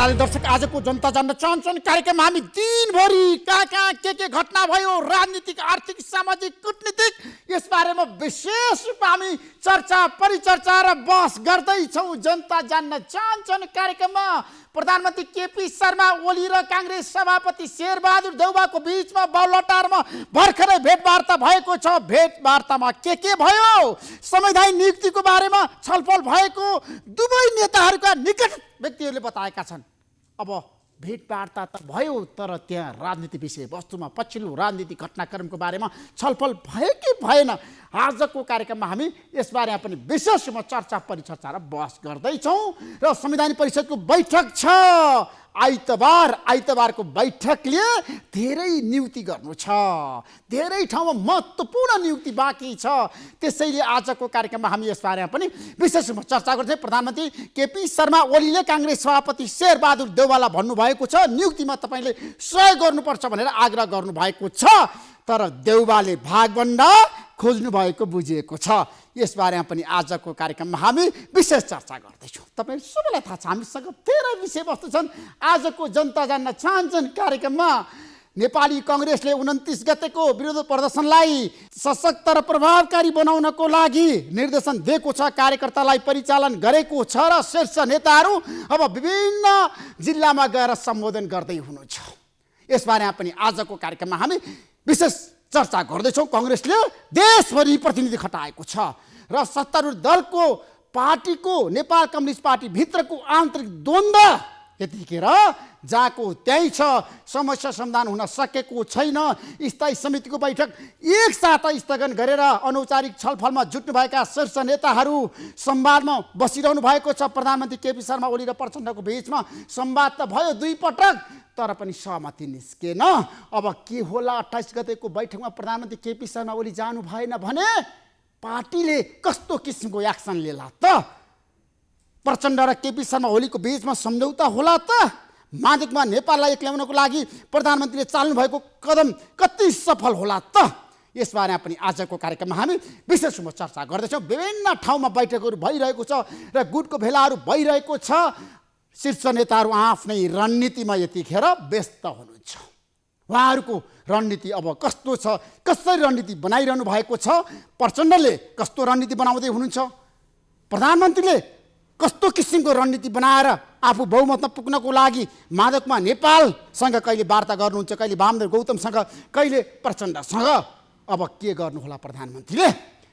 आदरणीय दर्शक, आजको जनता जान्न चाहन्छन् कार्यक्रममा हामी दिनभरि कहाँ कहाँ के घटना भयो, राजनीतिक, आर्थिक, सामाजिक, कूटनीतिक, यस बारेमा विशेष रूपमा हामी चर्चा परिचर्चा र बहस गर्दैछौँ। जनता जान्न चाहन्छन् कार्यक्रममा प्रधानमन्त्री केपी शर्मा ओली र काङ्ग्रेस सभापति शेरबहादुर देउवाको बीचमा बालुवाटारमा भर्खरै भेटवार्ता भएको छ। भेटवार्तामा के भयो, संवैधानिक नियुक्तिको बारेमा छलफल भएको दुवै नेताहरूका निकट व्यक्तिहरूले बताएका छन्। अब भेटवार्ता त भयो, तर त्यहाँ राजनीति विषय वस्तुमा पछिल्लो राजनीतिक घटनाक्रमको बारेमा छलफल भयो कि भएन, आजको कार्यक्रममा हामी यसबारे पनि विशेष रूपमा चर्चा परिचर्चा र बहस गर्दैछौँ। र संविधान परिषदको बैठक छ आइतबारको बैठकले धेरै नियुक्ति गर्नु छ, धेरै ठाउँमा महत्त्वपूर्ण नियुक्ति बाँकी छ। त्यसैले आजको कार्यक्रममा हामी यसबारेमा पनि विशेष रूपमा चर्चा गर्छौँ। प्रधानमन्त्री केपी शर्मा ओलीले काङ्ग्रेस सभापति शेरबहादुर देउवालाई भन्नुभएको छ नियुक्तिमा तपाईँले सहयोग गर्नुपर्छ भनेर आग्रह गर्नुभएको छ, तर देउवाले भागभण्डा खोज्नु भएको बुझिएको छ। यसबारेमा पनि आजको कार्यक्रममा हामी विशेष चर्चा गर्दैछौँ। तपाईँ सबैलाई थाहा छ हामीसँग धेरै विषयवस्तु छन्। आजको जनता जान्न चाहन्छन् कार्यक्रममा नेपाली काङ्ग्रेसले 29 गतेको विरोध प्रदर्शनलाई सशक्त र प्रभावकारी बनाउनको लागि निर्देशन दिएको छ, कार्यकर्तालाई परिचालन गरेको छ र शीर्ष नेताहरू अब विभिन्न जिल्लामा गएर सम्बोधन गर्दै हुनुहुन्छ। यसबारेमा पनि आजको कार्यक्रममा हामी विशेष चर्चा गर्दैछौँ। काङ्ग्रेसले देशभरि प्रतिनिधि खटाएको छ र सत्तारूढ दलको पार्टीको नेपाल कम्युनिस्ट पार्टी भित्रको आन्तरिक द्वन्द्व यतिखेर जहाँको त्यही छ, समस्या समाधान हुन सकेको छैन। स्थायी समितिको बैठक एकसाथ स्थगन गरेर अनौपचारिक छलफलमा जुट्नुभएका शीर्ष नेताहरू संवादमा बसिरहनु भएको छ। प्रधानमन्त्री केपी शर्मा ओली र प्रचण्डको बीचमा संवाद त भयो दुई पटक, तर पनि सहमति निस्केन। अब के होला 28 गतेको बैठकमा प्रधानमन्त्री केपी शर्मा ओली जानु भएन भने पार्टीले कस्तो किसिमको एक्सन लिएला त? प्रचण्ड र केपी शर्मा ओलीको बीचमा सम्झौता होला त? माध्यमिकमा नेपाललाई एक्ल्याउनको लागि प्रधानमन्त्रीले चाल्नु भएको कदम कति सफल होला त? यसबारेमा पनि आजको कार्यक्रममा हामी विशेष रूपमा चर्चा गर्दैछौँ। विभिन्न ठाउँमा बैठकहरू भइरहेको छ र गुटको भेलाहरू भइरहेको छ। शीर्ष नेताहरू आफ्नै रणनीतिमा यतिखेर व्यस्त हुनुहुन्छ। उहाँहरूको रणनीति अब कस्तो छ, कसरी रणनीति बनाइरहनु भएको छ? प्रचण्डले कस्तो रणनीति बनाउँदै हुनुहुन्छ? प्रधानमन्त्रीले कस्तो किसिमको रणनीति बनाएर आफू बहुमतमा पुग्नको लागि माधवमा नेपालसँग कहिले वार्ता गर्नुहुन्छ, कहिले वामदेव गौतमसँग, कहिले प्रचण्डसँग। अब के गर्नुहोला प्रधानमन्त्रीले?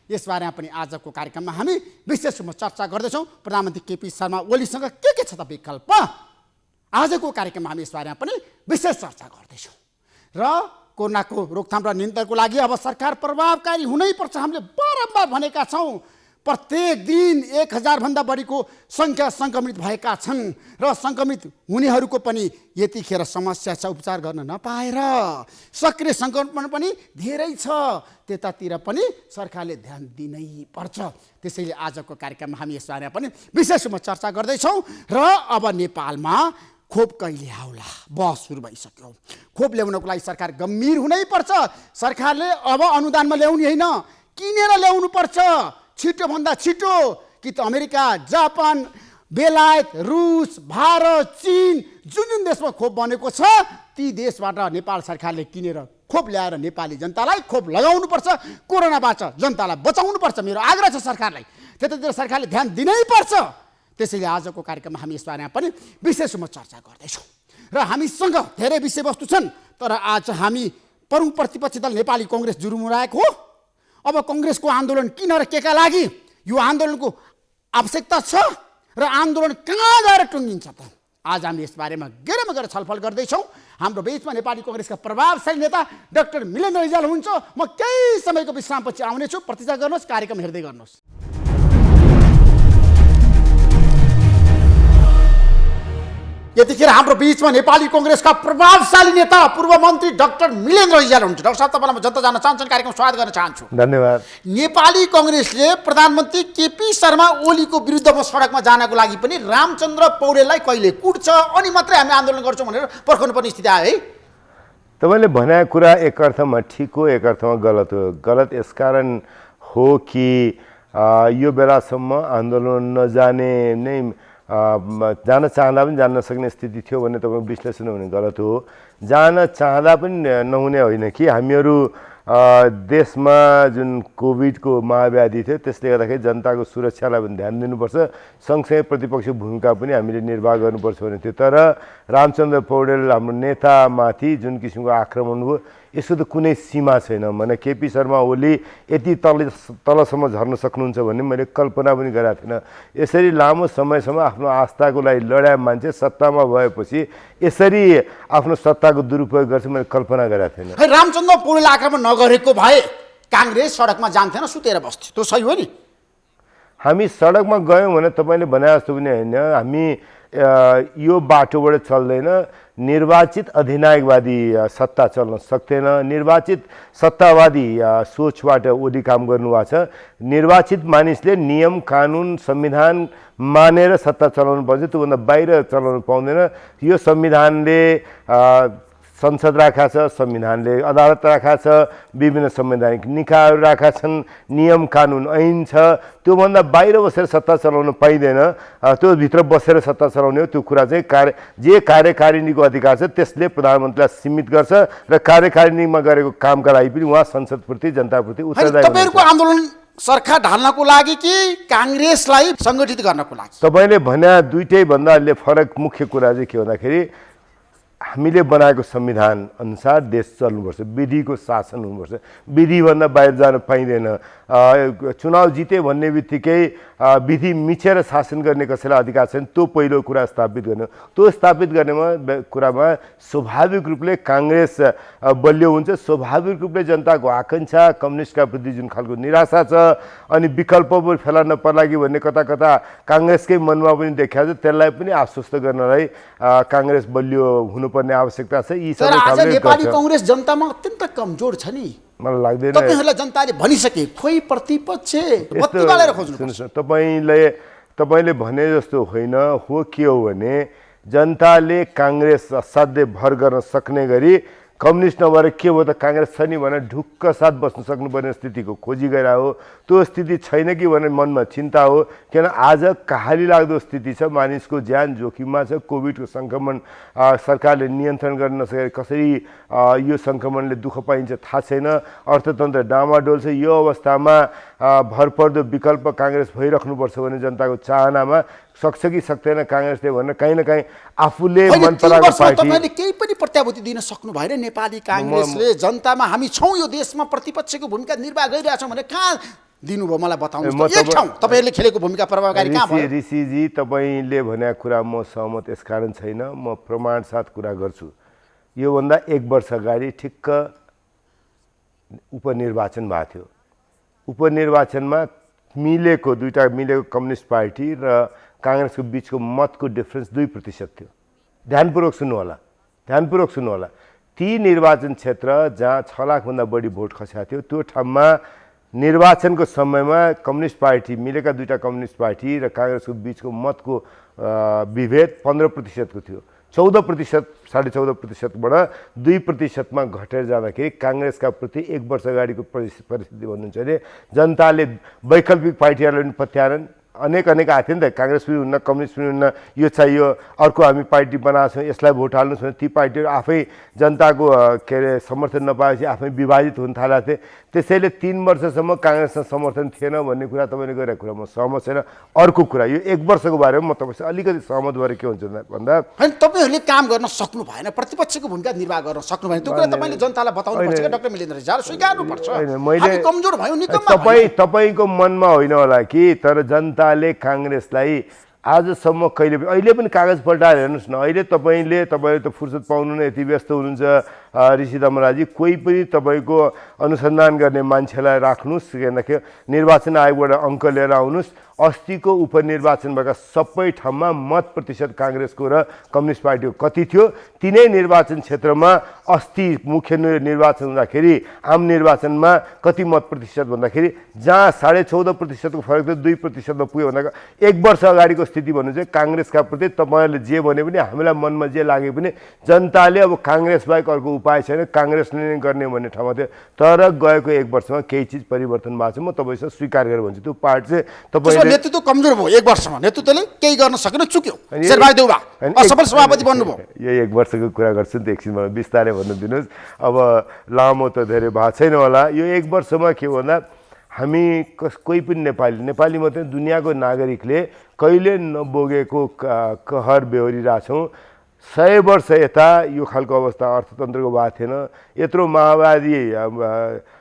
यसबारेमा पनि आजको कार्यक्रममा हामी विशेष रूपमा चर्चा गर्दैछौँ। प्रधानमन्त्री केपी शर्मा ओलीसँग के छ त विकल्प? आजको कार्यक्रममा हामी यसबारेमा पनि विशेष चर्चा गर्दैछौँ। र कोरोनाको रोकथाम र नियन्त्रणको लागि अब सरकार प्रभावकारी हुनैपर्छ। हामीले बारम्बार भनेका छौँ। प्रत्येक दिन 1000 भन्दा बढीको सङ्ख्या सङ्क्रमित भएका छन् र सङ्क्रमित हुनेहरूको पनि यतिखेर समस्या छ, उपचार गर्न नपाएर सक्रिय सङ्क्रमण पनि धेरै छ। त्यतातिर पनि सरकारले ध्यान दिनै पर्छ। त्यसैले आजको कार्यक्रममा हामी यसबारेमा पनि विशेष रूपमा चर्चा गर्दैछौँ। र अब नेपालमा खोप कहिले आउला बहस सुरु भइसक्यो। खोप ल्याउनको लागि सरकार गम्भीर हुनैपर्छ। सरकारले अब अनुदानमा ल्याउने होइन, किनेर ल्याउनु पर्छ। छिटोभन्दा छिटो कि त अमेरिका, जापान, बेलायत, रुस, भारत, चीन जुन देशमा खोप बनेको छ ती देशबाट नेपाल सरकारले किनेर खोप ल्याएर नेपाली जनतालाई खोप लगाउनुपर्छ। कोरोनाबाट जनतालाई बचाउनुपर्छ। मेरो आग्रह छ सरकारलाई। त्यतातिर सरकारले ध्यान दिनै पर्छ। त्यसैले आजको कार्यक्रममा हामी यसबारेमा पनि विशेष रूपमा चर्चा गर्दैछौँ। र हामीसँग धेरै विषयवस्तु छन्, तर आज हामी प्रमुख प्रतिपक्षी दल नेपाली काङ्ग्रेस जुरुमुराएको हो। अब काङ्ग्रेसको आन्दोलन किन र केका लागि? यो आन्दोलनको आवश्यकता छ र आन्दोलन कहाँ गएर टुङ्गिन्छ त? आज हामी यसबारेमा गएर छलफल गर्दैछौँ। हाम्रो बीचमा नेपाली काङ्ग्रेसका प्रभावशाली नेता डाक्टर मिलेन्द्र रिजाल हुनुहुन्छ। म केही समयको विश्रामपछि आउनेछु। प्रतीक्षा गर्नुहोस्, कार्यक्रम हेर्दै गर्नुहोस्। यतिखेर हाम्रो बीचमा नेपाली काङ्ग्रेसका प्रभावशाली नेता पूर्व मन्त्री डाक्टर मिलेन्द्र रिजाल हुनुहुन्छ। डाक्टर साहब, तपाईँलाई म जनता जान्न चाहन्छन् कार्यक्रम स्वागत गर्न चाहन्छु। धन्यवाद। नेपाली काङ्ग्रेसले प्रधानमन्त्री केपी शर्मा ओलीको विरुद्धमा सडकमा जानको लागि पनि रामचन्द्र पौडेललाई कहिले कुट्छ अनि मात्रै हामी आन्दोलन गर्छौँ भनेर पर्खनुपर्ने स्थिति आयो है? तपाईँले भनेको कुरा एक अर्थमा ठिक हो, एक अर्थमा गलत हो। गलत यसकारण हो कि यो बेलासम्म आन्दोलन नजाने नै जान चाहँदा पनि जान नसक्ने स्थिति थियो भन्ने तपाईँ विश्लेषण भने गलत हो। जान चाहँदा पनि नहुने होइन कि हामीहरू देशमा जुन कोभिडको महाव्याधि थियो त्यसले गर्दाखेरि जनताको सुरक्षालाई पनि ध्यान दिनुपर्छ, सँगसँगै प्रतिपक्ष भूमिका पनि हामीले निर्वाह गर्नुपर्छ भन्ने थियो। तर रामचन्द्र पौडेल हाम्रो नेतामाथि जुन किसिमको आक्रमण भयो यसको त कुनै सीमा छैन। भने केपी शर्मा ओली यति तलसम्म झर्न सक्नुहुन्छ भन्ने मैले कल्पना पनि गरेको थिइनँ। यसरी लामो समयसम्म आफ्नो आस्थाको लागि लडाए मान्छे सत्तामा भएपछि यसरी आफ्नो सत्ताको दुरुपयोग गर्छ मैले कल्पना गरेको थिइनँ। रामचन्द्र पौडेल आक्रमण नगरेको भए काङ्ग्रेस सडकमा जान्थेन, सुतेर बस्थ्यो, त्यो सही हो नि? हामी सडकमा गयौँ भने तपाईँले भने जस्तो पनि होइन, हामी यो बाटोबाट चल्दैन। निर्वाचित अधिनायकवादी सत्ता चल्न सक्दैन, निर्वाचित सत्तावादी सोचबाट ओली काम गर्नुभएको छ। निर्वाचित मानिसले नियम कानुन संविधान मानेर सत्ता चलाउनु पर्छ, त्योभन्दा बाहिर चलाउनु पाउँदैन। यो संविधानले संसद राखा छ, संविधानले अदालत राखा छ, विभिन्न संवैधानिक निकायहरू राखा छन्, नियम कानुन ऐन छ, त्योभन्दा बाहिर बसेर सत्ता चलाउन पाइँदैन। त्यो भित्र बसेर सत्ता चलाउने हो, त्यो कुरा चाहिँ जे कार्यकारिणीको अधिकार छ त्यसले प्रधानमन्त्रीलाई सीमित गर्छ र कार्यकारिणीमा गरेको कामका लागि पनि उहाँ संसदप्रति जनताप्रति उत्तरदायी हुनुहुन्छ। तपाईहरुको आन्दोलन सरकार ढाल्नको लागि कि काङ्ग्रेसलाई संगठित गर्नको लागि? तपाईले भने दुईटै भन्दा अहिले फरक मुख्य कुरा चाहिँ के भन्दाखेरि हामीले बनाएको संविधान अनुसार देश चल्नुपर्छ, विधिको शासन हुनुपर्छ, विधिभन्दा बाहिर जान पाइँदैन। चुनाव जिते भन्ने बित्तिकै विधि मिचेर शासन गर्ने कसैलाई अधिकार छैन, त्यो पहिलो कुरा स्थापित गर्ने। त्यो स्थापित गर्नेमा कुरामा स्वाभाविक रूपले काङ्ग्रेस बलियो हुन्छ, स्वाभाविक रूपले जनताको आकाङ्क्षा कम्युनिस्टका प्रति जुन खालको निराशा छ अनि विकल्प पनि फेला नपर्ला कि भन्ने कता कता काङ्ग्रेसकै मनमा पनि देखिएको छ, त्यसलाई पनि आश्वस्त गर्नलाई काङ्ग्रेस बलियो हुनुपर्ने आवश्यकता छ। यी सबै आज नेपाली काङ्ग्रेस जनतामा अत्यन्त कमजोर छ नि, मलाई लाग्दैन। तपाईहरुलाई जनताले भनिसके खोइ प्रतिपक्ष बत्ती बालेर खोज्नुपर्छ। तपाईले भने जस्तो होइन, हो के हो भने जनताले काङ्ग्रेस असाध्यै भर गर्न सक्ने गरी कम्युनिस्ट नभएर के हो त काङ्ग्रेस छ नि भनेर ढुक्क साथ बस्न सक्नुपर्ने स्थितिको खोजी गरायो। त्यो स्थिति छैन कि भनेर मनमा चिन्ता हो, किन आज कहाली लाग्दो स्थिति छ, मानिसको ज्यान जोखिममा छ, कोभिडको सङ्क्रमण सरकारले नियन्त्रण गर्न नसकेर कसरी यो सङ्क्रमणले दुःख पाइन्छ थाहा छैन, अर्थतन्त्र डामाडोल छ। यो अवस्थामा भरपर्दो विकल्प काङ्ग्रेस भइराख्नुपर्छ भने जनताको चाहनामा सक्छ कि सक्दैन काङ्ग्रेसले भनेर कहीँ न कहीँ आफूले मन पराएको पार्टी तपाईले केही पनि प्रत्याभूति दिन सक्नु भएन। नेपाली काङ्ग्रेसले जनतामा हामी छौँ, यो देशमा प्रतिपक्षको भूमिका निर्वाह गरिरहेछौँ भने कहाँ दिनुभयो मलाई बताउनुहोस्। एक ठाउँ तपाईहरुले खेलेको भूमिका प्रभावकारी कहाँ भयो? ऋषिजी तपाईले भनेको कुरा म सहमत यसकारण छैन, म प्रमाण साथ कुरा गर्छु। योभन्दा एक वर्ष अगाडि ठिक्क उपनिर्वाचन भएको थियो। उपनिर्वाचनमा दुईटा मिलेको कम्युनिस्ट पार्टी र काङ्ग्रेसको बिचको मतको डिफरेन्स 2% थियो। ध्यानपूर्वक सुन्नु होला। ती निर्वाचन क्षेत्र जहाँ 6 लाखभन्दा बढी भोट खसेको थियो त्यो ठाउँमा निर्वाचनको समयमा कम्युनिस्ट पार्टी मिलेका दुईटा कम्युनिस्ट पार्टी र काङ्ग्रेसको बिचको मतको विभेद 15% को थियो। 14%, 14.5%बाट 2%मा घटेर जाँदाखेरि काङ्ग्रेसका प्रति एक वर्ष अगाडिको परिस्थिति भन्नुहुन्छ भने जनताले वैकल्पिक पार्टीहरूलाई पनि पत्याएनन्। अनेक आएको थियो नि त, काङ्ग्रेस पनि हुन्न, कम्युनिस्ट पनि हुन्न, यो चाहियो, अर्को हामी पार्टी बनाएको छौँ, यसलाई भोट हाल्नुहोस् भने ती पार्टीहरू आफै जनताको के अरे समर्थन नपाएपछि आफै विभाजित हुन थालेका थिए। त्यसैले 3 वर्षसम्म काङ्ग्रेससँग समर्थन थिएन भन्ने कुरा तपाईँले गरेको कुरा म सहमत छैन। अर्को कुरा यो एक वर्षको बारेमा म तपाईँसँग अलिकति सहमत भएर के हुन्छ भन्दा हैन, तपाईहरुले काम गर्न सक्नु भएन, प्रतिपक्षको भूमिका निर्वाह गर्न सक्नु भएन, त्यो कुरा तपाईँले जनतालाई बताउनु पर्छ के डाक्टर मिलेन्द्र रिजाल, स्वीकार्नु पर्छ। हामी कमजोर भयौँ, निकम्मा भयौँ। तपाईँको मनमा होइन होला कि, तर जनताले काङ्ग्रेसलाई आजसम्म कहिले पनि अहिले पनि कागज पल्टाएर हेर्नुहोस् न। अहिले तपाईँले त फुर्सद पाउनु नै यति व्यस्त हुनुहुन्छ ऋषि दमराजी, कोही पनि तपाईँको अनुसन्धान गर्ने मान्छेलाई राख्नुहोस्, किनकि निर्वाचन आयोगबाट अङ्क लिएर आउनुहोस्। अस्तिको उपनिर्वाचन भएका सबै ठाउँमा मत प्रतिशत काङ्ग्रेसको र कम्युनिस्ट पार्टीको कति थियो? तिनै निर्वाचन क्षेत्रमा अस्ति मुख्य निर्वाचन हुँदाखेरि आम निर्वाचनमा कति मत प्रतिशत भन्दाखेरि जहाँ 14.5%को फरक थियो 2%मा पुग्यो भन्दा एक वर्ष अगाडिको स्थिति भन्नु चाहिँ काङ्ग्रेसका प्रति तपाईँहरूले जे भने पनि हामीलाई मनमा जे लागे पनि जनताले अब काङ्ग्रेस बाहेक अर्को उपाय छैन, काङ्ग्रेसले नै गर्ने भन्ने ठाउँमा थियो। तर गएको 1 वर्षमा केही चिज परिवर्तन भएको छ। म तपाईँसँग स्वीकार गरेर भन्छु, त्यो पार्टी चाहिँ तपाईँले नेतृत्व कमजोर भयो 1 वर्षमा, नेतृत्वले केही गर्न सकेन, चुक्यो। शेरबहादुर देउवा असफल सभापति बन्नुभयो। यो 1 वर्षको कुरा गर्छु नि त, एकछिन मलाई बिस्तारै भन्नु दिनुहोस्। अब लामो त धेरै भएको छैन होला। यो 1 वर्षमा के भन्दा हामी कोही पनि नेपाली मात्रै दुनियाँको नागरिकले कहिले नबोगेको कहर बेहोरिरहेछौँ। 100 वर्ष यता यो खालको अवस्था अर्थतन्त्रको भएको थिएन, यत्रो माओवादी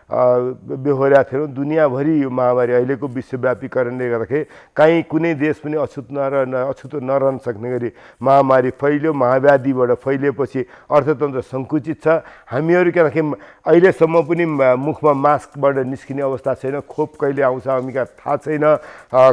बेहोरेका थिएनौँ। दुनियाँभरि यो महामारी अहिलेको विश्वव्यापीकरणले गर्दाखेरि कहीँ कुनै देश पनि अछुतो नरहन सक्ने गरी महामारी फैल्यो। माओवादीबाट फैलिएपछि अर्थतन्त्र सङ्कुचित छ। हामीहरू के भन्दाखेरि अहिलेसम्म पनि मुखमा मास्कबाट निस्किने अवस्था छैन। खोप कहिले आउँछ हामीका थाहा छैन,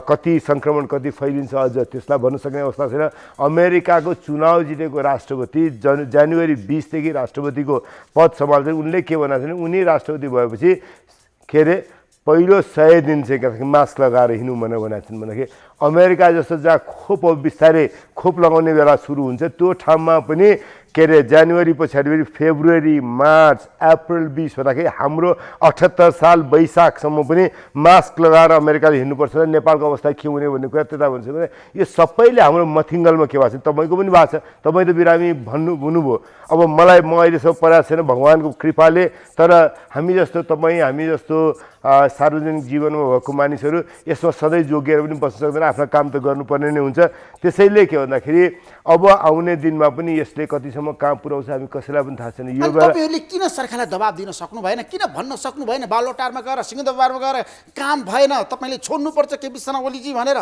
कति सङ्क्रमण कति फैलिन्छ अझ त्यसलाई भन्न सक्ने अवस्था छैन। अमेरिकाको चुनाव जितेको राष्ट्रपति जनवरी 20 देखि राष्ट्रपतिको पद सम्हाल्छन्। उनले के भनेको छन्, उनी राष्ट्रपति भएपछि के अरे पहिलो 100 दिन चाहिँ के मास्क लगाएर हिँड्नु भनेको छन्। भन्दाखेरि अमेरिका जस्तो जहाँ खोप बिस्तारै खोप लगाउने बेला सुरु हुन्छ त्यो ठाउँमा पनि के अरे जनवरी पछाडि फेब्रुअरी मार्च अप्रिल 20 भन्दाखेरि हाम्रो 78 साल वैशाखसम्म पनि मास्क लगाएर अमेरिकाले हिँड्नुपर्छ। नेपालको अवस्था के हुने भन्ने कुरा त्यता भन्छ भने यो सबैले हाम्रो मथिङ्गलमा के भएको छ, तपाईँको पनि भएको छ। तपाईँ त बिरामी हुनुभयो। अब मलाई म अहिलेसम्म परेको छैन भगवान्को कृपाले, तर हामी जस्तो तपाईँ हामी जस्तो सार्वजनिक जीवनमा भएको मानिसहरू यसमा सधैँ जोगिएर पनि बस्न सक्दैन, आफ्ना काम त गर्नुपर्ने नै हुन्छ। त्यसैले के भन्दाखेरि अब आउने दिनमा पनि यसले कतिसम्म कहाँ पुर्याउँछ हामी कसैलाई पनि थाहा छैन। यो बेला तपाईँहरूले किन सरकारलाई दबाब दिन सक्नु भएन, किन भन्न सक्नु भएन बालोटारमा गएर सिंहदरबारमा गएर काम भएन तपाईँले छोड्नुपर्छ केपी शर्मा ओलीजी भनेर?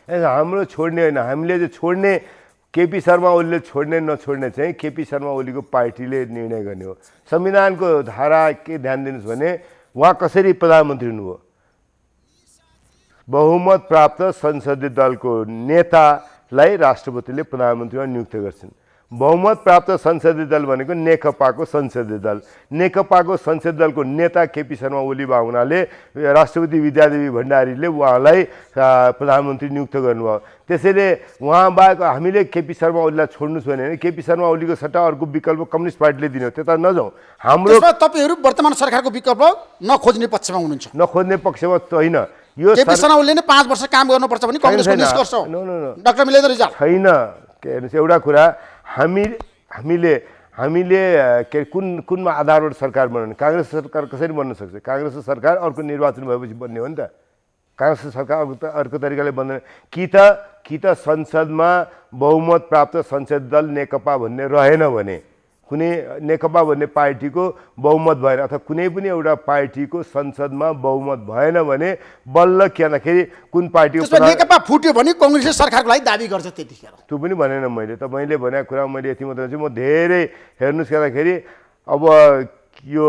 हाम्रो छोड्ने होइन, हामीले चाहिँ छोड्ने केपी शर्मा ओलीले छोड्ने नछोड्ने चाहिँ केपी शर्मा ओलीको पार्टीले निर्णय गर्ने हो। संविधानको धारा के ध्यान दिनुहोस् भने उहाँ कसरी प्रधानमन्त्री हुनुभयो, बहुमत प्राप्त संसदीय दलको नेतालाई राष्ट्रपतिले प्रधानमन्त्रीमा नियुक्त गर्छन्। बहुमत प्राप्त संसदीय दल भनेको नेकपाको संसदीय दल। नेकपाको संसदीय दलको नेता केपी शर्मा ओली भएको हुनाले राष्ट्रपति विद्यादेवी भण्डारीले उहाँलाई प्रधानमन्त्री नियुक्त गर्नुभयो। त्यसैले उहाँ बाहेक हामीले केपी शर्मा ओलीलाई छोड्नुहोस् भने केपी शर्मा ओलीको सट्टा अर्को विकल्प कम्युनिस्ट पार्टीले दिने हो, त्यता नजाउँ। हाम्रो तपाईँहरू वर्तमान सरकारको विकल्प नखोज्ने पक्षमा हुनुहुन्छ? नखोज्ने पक्षमा होइन, यो केपी शर्मा ओलीले नै 5 वर्ष काम गर्नुपर्छ भने कांग्रेसको निष्कर्ष हो। डाक्टर मिलेन्द्र रिजाल छैन। के भन्छ एउटा कुरा हामीले के कुन आधारबाट सरकार बनाउने? काङ्ग्रेस सरकार कसरी बन्न सक्छ? काङ्ग्रेसको सरकार अर्को निर्वाचन भएपछि बन्ने हो नि त। काङ्ग्रेसको सरकार अर्को तरिकाले बन्दैन। कि त संसदमा बहुमत प्राप्त संसदीय दल नेकपा भन्ने रहेन भने, कुनै नेकपा भन्ने पार्टीको बहुमत भएन अथवा कुनै पनि एउटा पार्टीको संसदमा बहुमत भएन भने बल्ल के भन्दाखेरि कुन पार्टीको नेकपा फुट्यो भने कांग्रेसले सरकारको लागि दाबी गर्छ त्यतिखेर। त्यो पनि भनेन मैले, तपाईँले भनेको कुरा मैले यति मात्र भन्छु। म धेरै हेर्नुहोस् गर्दाखेरि अब यो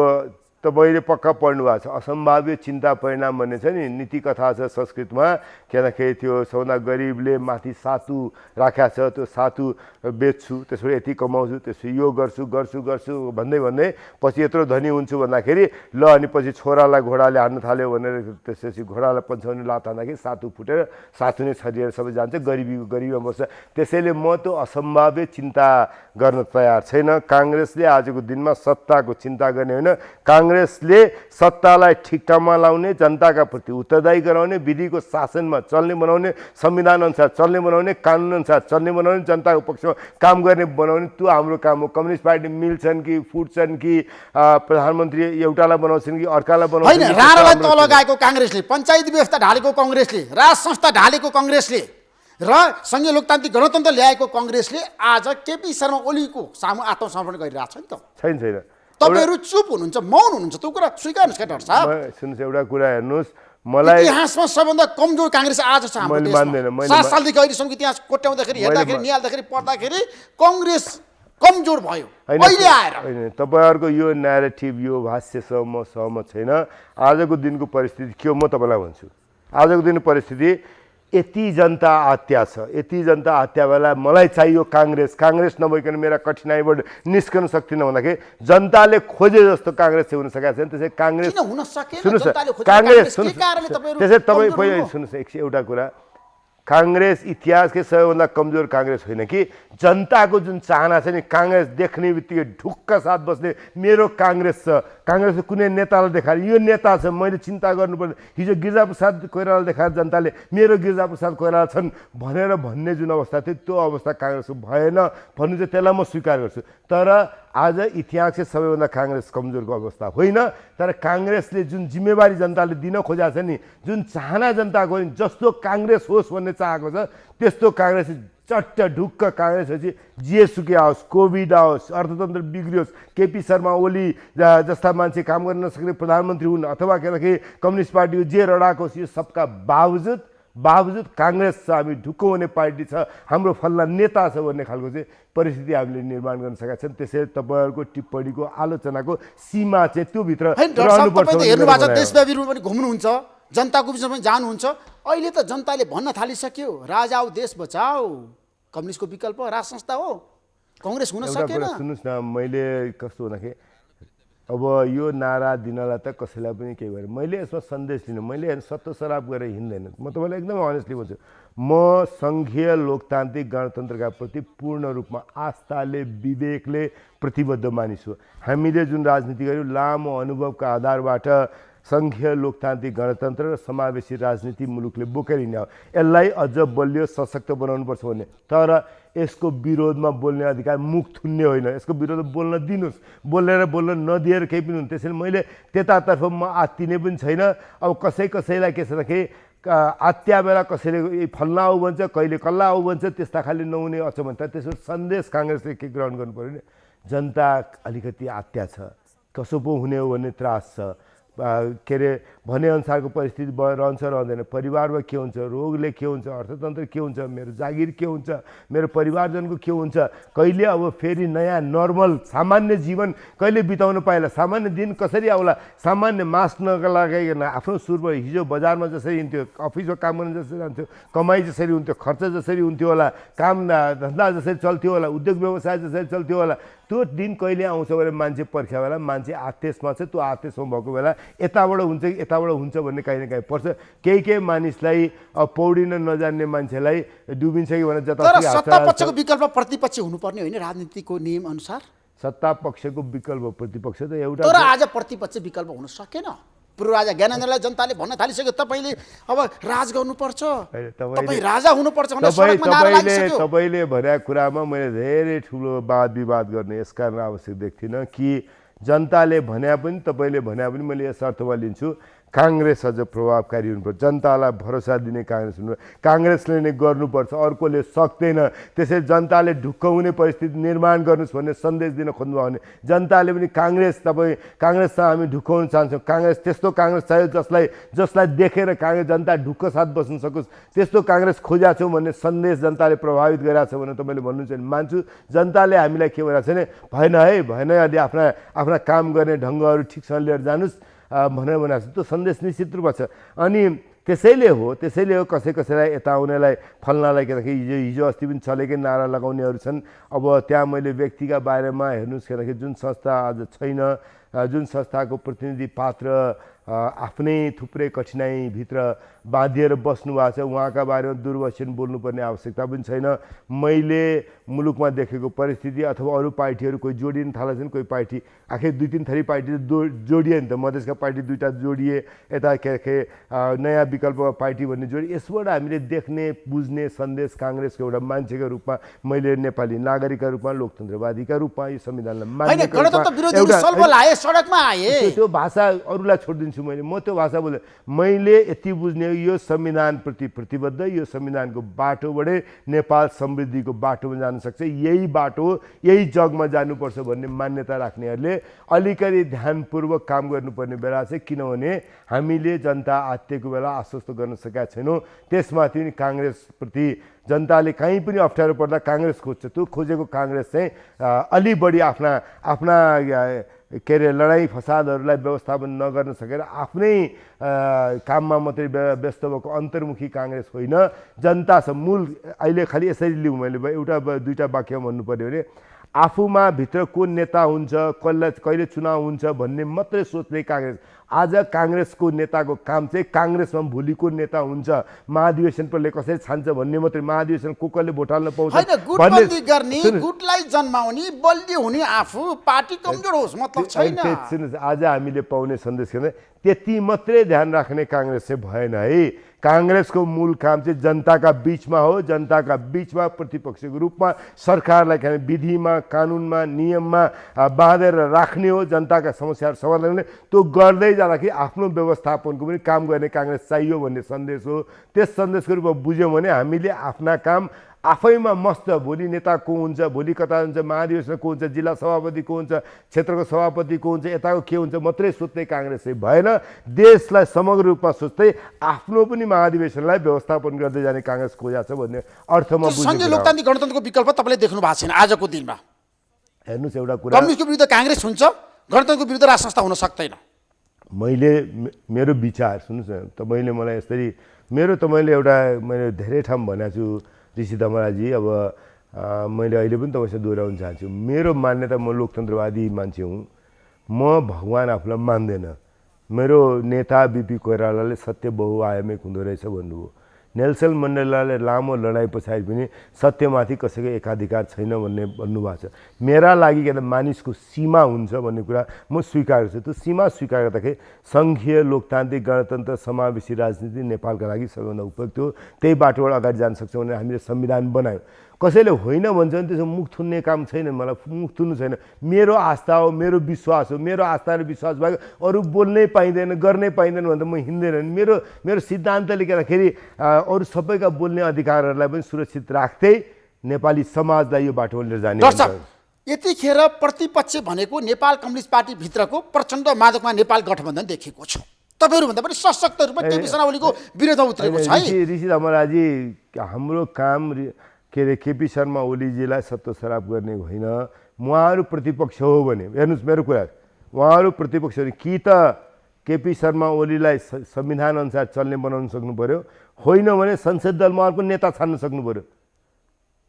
तपाईँले पक्का पढ्नु भएको छ असम्भाव्य चिन्ता परिणाम भन्ने छ नि, नीति कथा छ संस्कृतमा। के भन्दाखेरि त्यो सबभन्दा गरिबले माथि सातु राखेको छ, त्यो सातु बेच्छु त्यसबाट यति कमाउँछु त्यसपछि यो गर्छु गर्छु गर्छु भन्दै भन्दै पछि यत्रो धनी हुन्छु भन्दाखेरि ल अनि पछि छोरालाई घोडाले हान्न थाल्यो भनेर त्यसपछि घोडालाई पन्छाउने लात हान्दाखेरि सातु फुटेर सातु नै छरिएर सबै जान्छ, गरिबीमा बस्छ। त्यसैले म त्यो असम्भाव्य चिन्ता गर्न तयार छैन। काङ्ग्रेसले आजको दिनमा सत्ताको चिन्ता गर्ने होइन, काङ्ग्रेसले सत्तालाई ठिक ठाउँमा लाउने, जनताका प्रति उत्तरदायी गराउने, विधिको शासनमा चल्ने बनाउने, संविधान अनुसार चल्ने बनाउने, कानुन अनुसार चल्ने बनाउने, जनताको पक्षमा काम गर्ने बनाउने, त्यो हाम्रो काम हो। कम्युनिस्ट पार्टी मिल्छन् कि फुट्छन् कि प्रधानमन्त्री एउटालाई बनाउँछन् कि अर्कालाई बनाउँछन्, हैन राणालाई तल गाएको काङ्ग्रेसले, पञ्चायत व्यवस्था ढालेको काङ्ग्रेसले, राज संस्था ढालेको काङ्ग्रेसले र संघीय लोकतान्त्रिक गणतन्त्र ल्याएको काङ्ग्रेसले आज केपी शर्मा ओलीको सामु आत्मसमर्पण गरिरहेछ नि त। छैन। तपाईहरु चुप हुनुहुन्छ, मौन हुनुहुन्छ, त्यो कुरा स्वीकार्नुस् के डाक्टर साहब? सुन्नुस् एउटा कुरा हेर्नुस्, मलाई इतिहासमा सबभन्दा कमजोर काङ्ग्रेस आज छ हाम्रो देशमा। 7 सालदेखि अहिलेसम्म इतिहास कोट्याउँदाखेरि हेर्दाखेरि निहाल्दाखेरि पढ्दाखेरि काङ्ग्रेस कमजोर भयो अहिले आएर। तपाईहरुको यो न्यारेटिभ यो भाष्यसँग म सहमत छैन। आजको दिनको परिस्थिति के हो म तपाईलाई भन्छु। आजको दिनको परिस्थिति यति जनता हत्या छ, यति जनता हत्या बेला मलाई चाहियो काङ्ग्रेस नभइकन मेरा कठिनाइबाट निस्कन सक्दिनँ भन्दाखेरि जनताले खोजे जस्तो काङ्ग्रेस चाहिँ हुन सकेको छैन। त्यसै काङ्ग्रेस हुन सकेन, सुन्नुस् जनताले खोजे काङ्ग्रेस के कारणले तपाईहरु त्यसै तपाई पहिला सुन्नुस् एउटा कुरा, काङ्ग्रेस इतिहासकै सबैभन्दा कमजोर काङ्ग्रेस होइन कि जनताको जुन चाहना छ नि काङ्ग्रेस देख्ने बित्तिकै ढुक्क साथ बस्ने मेरो काङ्ग्रेस छ, काङ्ग्रेसको कुनै नेतालाई देखाएर यो नेता छ मैले चिन्ता गर्नुपर्ने, हिजो गिरिजाप्रसाद कोइराला देखाएर जनताले मेरो गिरिजाप्रसाद कोइराला छन् भनेर भन्ने जुन अवस्था थियो त्यो अवस्था काङ्ग्रेसको भएन भन्नु चाहिँ त्यसलाई म स्वीकार गर्छु। तर आज इतिहासकै सबैभन्दा काङ्ग्रेस कमजोरको अवस्था होइन, तर काङ्ग्रेसले जुन जिम्मेवारी जनताले दिन खोजेको छ नि, जुन चाहना जनताको नि जस्तो काङ्ग्रेस होस् भन्ने चाहेको छ त्यस्तो काङ्ग्रेस चट्ट ढुक्क काङ्ग्रेस चाहिँ जेसुकै आओस्, कोभिड आओस्, अर्थतन्त्र बिग्रियोस्, केपी शर्मा ओली जस्ता मान्छे काम गर्न नसक्ने प्रधानमन्त्री हुन् अथवा के कम्युनिस्ट पार्टीको जे रडाको होस्, यो सबका बावजुद काङ्ग्रेस छ, हामी ढुक्क हुने पार्टी छ, हाम्रो फल्ला नेता छ भन्ने खालको चाहिँ परिस्थिति हामीले निर्माण गर्न सकेका छौँ। त्यसैले तपाईँहरूको टिप्पणीको आलोचनाको सीमा चाहिँ त्योभित्र रहनुपर्छ। हेर्नुभएको छ देशव्यापी रूपमा पनि घुम्नुहुन्छ, जनताको बिचमा पनि जानुहुन्छ। अहिले त जनताले भन्न थालिसक्यो राजा आऊ देश बचाऊ, कम्युनिस्टको विकल्प राज संस्था हो, कङ्ग्रेस हुन सकेन। सुन्नुहोस् न, मैले कस्तो भन्दाखेरि अब यो नारा दिनलाई त कसैलाई पनि केही गरेँ, मैले यसमा सन्देश लिनु, मैले सत्तो सराप गरेर हिँड्दैन। म तपाईँलाई एकदमै अनेस्टली भन्छु, म सङ्घीय लोकतान्त्रिक गणतन्त्रका प्रति पूर्ण रूपमा आस्थाले विवेकले प्रतिबद्ध मानिस हो। हामीले जुन राजनीति गर्यौँ लामो अनुभवका आधारबाट सङ्घीय लोकतान्त्रिक गणतन्त्र र समावेशी राजनीति मुलुकले बोकेर हिँड्यो, यसलाई अझ बलियो सशक्त बनाउनुपर्छ भन्ने। तर यसको विरोधमा बोल्ने अधिकार मुख थुन्ने होइन, यसको विरोधमा बोल्न दिनुहोस्, बोल्न नदिएर केही पनि हुन्। त्यसैले मैले त्यतातर्फ म आत्तिने पनि छैन। अब कसैलाई के छ भन्दाखेरि आत्या बेला कसैले फल्ला आऊ भन्छ, कहिले कल्ला आऊ भन्छ, त्यस्ता खाले नहुने अचम्म। त्यसो सन्देश काङ्ग्रेसले के ग्रहण गर्नु पऱ्यो भने जनता अलिकति आत्या छ, कसो पो हुने हो भन्ने त्रास छ, के अरे भनेअनुसारको परिस्थिति रहन्छ रहँदैन, परिवारमा के हुन्छ, रोगले के हुन्छ, अर्थतन्त्र के हुन्छ, मेरो जागिर के हुन्छ, मेरो परिवारजनको के हुन्छ, कहिले अब फेरि नयाँ नर्मल सामान्य जीवन कहिले बिताउन पाएला, सामान्य दिन कसरी आउला, सामान्य मास्क नलगाइकन आफ्नो सुरुमा हिजो बजारमा जसरी हिँड्थ्यो, अफिसमा काम गर्न जसरी जान्थ्यो, कमाइ जसरी हुन्थ्यो, खर्च जसरी हुन्थ्यो होला, काम धन्दा जसरी चल्थ्यो होला, उद्योग व्यवसाय जसरी चल्थ्यो होला, त्यो दिन कहिले आउँछ भने मान्छे पर्ख्या बेला, मान्छे आत्तेसमा छ, त्यो आत्तेसमा भएको बेला यताबाट हुन्छ भन्ने काहीँ न काहीँ पर्छ। केही मानिसलाई पौडिन नजान्ने मान्छेलाई डुबिन्छ कि भनेर तर सत्ता पक्षको विकल्प प्रतिपक्ष हुनुपर्ने होइन राजनीतिको नियम अनुसार? सत्ता पक्षको विकल्प प्रतिपक्ष त एउटा, तर आज प्रतिपक्ष विकल्प हुन सकेन। पूर्व राजा ज्ञानेन्द्रलाई जनताले भन्न थालिसक्यो तपाईँले अब राज गर्नुपर्छ, तपाईँ राजा हुनुपर्छ भनेर सडकमा नारा लागिसक्यो। तपाईँले भनेको कुरामा मैले धेरै ठुलो वाद विवाद गर्ने यस कारण आवश्यक देख्थिनँ कि जनताले भन्या पनि तपाईँले भन्या पनि मैले यस अर्थमा लिन्छु, काङ्ग्रेस अझ प्रभावकारी हुनुपर्छ, जनतालाई भरोसा दिने काङ्ग्रेस हुनुपर्छ, काङ्ग्रेसले नै गर्नुपर्छ, अर्कोले सक्दैन। त्यसैले जनताले ढुक्क हुने परिस्थिति निर्माण गर्नुहोस् भन्ने सन्देश दिन खोज्नुभयो भने जनताले पनि काङ्ग्रेससँग हामी ढुक्क हुन चाहन्छौँ, काङ्ग्रेस त्यस्तो काङ्ग्रेस चाहियो जसलाई देखेर काङ्ग्रेस जनता ढुक्क साथ बस्न सकोस्, त्यस्तो काङ्ग्रेस खोजेका छौँ भन्ने सन्देश जनताले प्रभावित गरिरहेको छ भने तपाईँले भन्नुहुन्छ भने मान्छु। जनताले हामीलाई के भनेको छ भने भएन अलि आफ्ना काम गर्ने ढङ्गहरू ठिकसँग लिएर जानुहोस् भनेर भनेको छ, त्यो सन्देश निश्चित रूपमा छ। अनि त्यसैले हो कसैलाई यता आउनेलाई फल्नालाई के हिजो अस्ति पनि चलेकै नारा लगाउनेहरू छन्। अब त्यहाँ मैले व्यक्तिका बारेमा हेर्नुहोस् किनकि जुन संस्था आज छैन, जुन संस्थाको प्रतिनिधि पात्र आफ्नै थुप्रै कठिनाइभित्र बाँधिएर बस्नु भएको छ, उहाँका बारेमा दुर्वचन बोल्नुपर्ने आवश्यकता पनि छैन। मैले मुलुकमा देखेको परिस्थिति अथवा अरू पार्टीहरू कोही जोडिन थालेछन्, कोही पार्टी आखिर 2-3 थरी पार्टी जोडिए नि त, मधेसका पार्टी 2टा जोडिए, यता नयाँ विकल्प पार्टी भन्ने जोडिए। यसबाट हामीले देख्ने बुझ्ने सन्देश काङ्ग्रेसको एउटा मान्छेको रूपमा, मैले नेपाली नागरिकका रूपमा, लोकतन्त्रवादीका रूपमा यो संविधानलाई मान्ने त्यो भाषा अरूलाई छोडिदिन्छु मैले, म त्यो भाषा बोले। मैले यति बुझ्ने यो संविधानप्रति प्रतिबद्ध, यो संविधानको बाटोबाटै नेपाल समृद्धिको बाटोमा जान सक्छ, यही बाटो यही जगमा जानुपर्छ भन्ने मान्यता राख्नेहरूले अलिकति ध्यानपूर्वक काम गर्नुपर्ने बेला चाहिँ, किनभने हामीले जनता आत्तिएको बेला आश्वस्त गर्न सकेका छैनौँ। त्यसमाथि पनि काङ्ग्रेसप्रति जनताले कहीँ पनि अप्ठ्यारो पर्दा काङ्ग्रेस खोज्छ, त्यो खोजेको काङ्ग्रेस चाहिँ अलि बढी आफ्ना के अरे लडाइँ फसादहरूलाई व्यवस्थापन नगर्न सकेर आफ्नै काममा मात्रै व्यस्त भएको अन्तर्मुखी काङ्ग्रेस होइन, जनतासँग मूल। अहिले खालि यसरी लिउँ, मैले एउटा 2टा वाक्य भन्नु पऱ्यो भने आफूमा भित्र को नेता हुन्छ, कहिले चुनाव हुन्छ भन्ने मात्रै सोच्ने काङ्ग्रेस। आज काङ्ग्रेसको नेताको काम चाहिँ काङ्ग्रेसमा भोलिको नेता हुन्छ, महाधिवेशन पहिले कसरी छान्छ भन्ने मात्रै, महाधिवेशन कसले भोट हाल्न पाउँछ होइन, गुटबन्दी गर्ने, गुटलाई जन्माउने, बलियो हुने आफू, पार्टी कमजोर होस् मतलब छैन। आज हामीले पाउने सन्देश के त्यति मात्रै ध्यान राख्ने काङ्ग्रेस चाहिँ भएन है। काङ्ग्रेसको मूल काम चाहिँ जनताका बिचमा हो, जनताका बिचमा प्रतिपक्षको रूपमा सरकारलाई विधिमा, कानुनमा, नियममा बाँधेर राख्ने हो, जनताका समस्याहरू समाधान गर्ने। त्यो गर्दै जाँदाखेरि आफ्नो व्यवस्थापनको पनि काम गर्ने काङ्ग्रेस चाहियो भन्ने सन्देश हो। त्यस सन्देशको रूपमा बुझ्यौँ भने हामीले आफ्ना काम आफैमा मस्त, भोलि नेता को हुन्छ, भोलि कता हुन्छ, महाधिवेशन को हुन्छ, जिल्ला सभापति को हुन्छ, क्षेत्रको सभापति को हुन्छ, यताको के हुन्छ मात्रै सोच्ने काङ्ग्रेस चाहिँ भएन। देशलाई समग्र रूपमा सोच्दै आफ्नो पनि महाधिवेशनलाई व्यवस्थापन गर्दै जाने काङ्ग्रेस खोजा छ भन्ने अर्थमा बुझ्नु। संघीय लोकतान्त्रिक गणतन्त्रको विकल्प तपाईँले देख्नु भएको छैन आजको दिनमा। हेर्नुहोस्, एउटा कुरा, कम्युनिस्टको विरुद्ध काङ्ग्रेस हुन्छ, गणतन्त्रको विरुद्ध राष्ट्र संस्था हुन सक्दैन। मेरो विचार सुन्नुहोस् न, तपाईँले मलाई यसरी तपाईँले एउटा मैले धेरै ठाउँ भनेको छु ऋषि धमराजी, अब मैले अहिले पनि तपाईँसँग दोहोऱ्याउन चाहन्छु। मेरो मान्यता, म लोकतन्त्रवादी मान्छे हुँ, म भगवान् आफूलाई मान्दैन। मेरो नेता बिपी कोइरालाले सत्य बहुआयामिक हुँदो रहेछ भन्नुभयो। नेल्सन मण्डेलाले लामो लडाइँ पछाडि पनि सत्यमाथि कसैको एकाधिकार छैन भन्ने भन्नुभएको छ। मेरा लागि के मानिसको सीमा हुन्छ भन्ने कुरा म स्वीकार गर्छु। त्यो सीमा स्वीकार गर्दाखेरि सङ्घीय लोकतान्त्रिक गणतन्त्र समावेशी राजनीति नेपालका लागि सबैभन्दा उपयुक्त हो। त्यही बाटोबाट अगाडि जान सक्छौँ भने हामीले संविधान बनायौँ। कसैले होइन भन्छ भने त्यसो मुख थुन्ने काम छैन, मलाई मुख थुन्नु छैन। मेरो आस्था हो, मेरो विश्वास हो, मेरो आस्था र विश्वास बाहेक अरू बोल्नै पाइँदैन, गर्नै पाइँदैन भन्दा म हिँड्दैन। मेरो सिद्धान्तले गर्दाखेरि अरू सबैका बोल्ने अधिकारहरूलाई पनि सुरक्षित राख्दै नेपाली समाजलाई यो बाटोमा लिएर जाने। डाक्टर साहब, यतिखेर प्रतिपक्ष भनेको नेपाल कम्युनिस्ट पार्टी भित्रको प्रचण्ड माधवमा नेपाल गठबन्धन देखेको छ। तपाईँहरूभन्दा पनि सशक्त रूपमा केपी शर्मा ओलीको विरोधमा उत्रेको छ है। ऋषि धमराजी, हाम्रो काम केपी शर्मा ओलीजीलाई सत्तो सराप गर्ने होइन। उहाँहरू प्रतिपक्ष हो भने, हेर्नुहोस् मेरो कुरा, उहाँहरू प्रतिपक्ष हो भने कि त केपी शर्मा ओलीलाई संविधान अनुसार चल्ने बनाउन सक्नु पर्यो, होइन भने संसद दलमा अर्को नेता छान्न सक्नु पर्यो।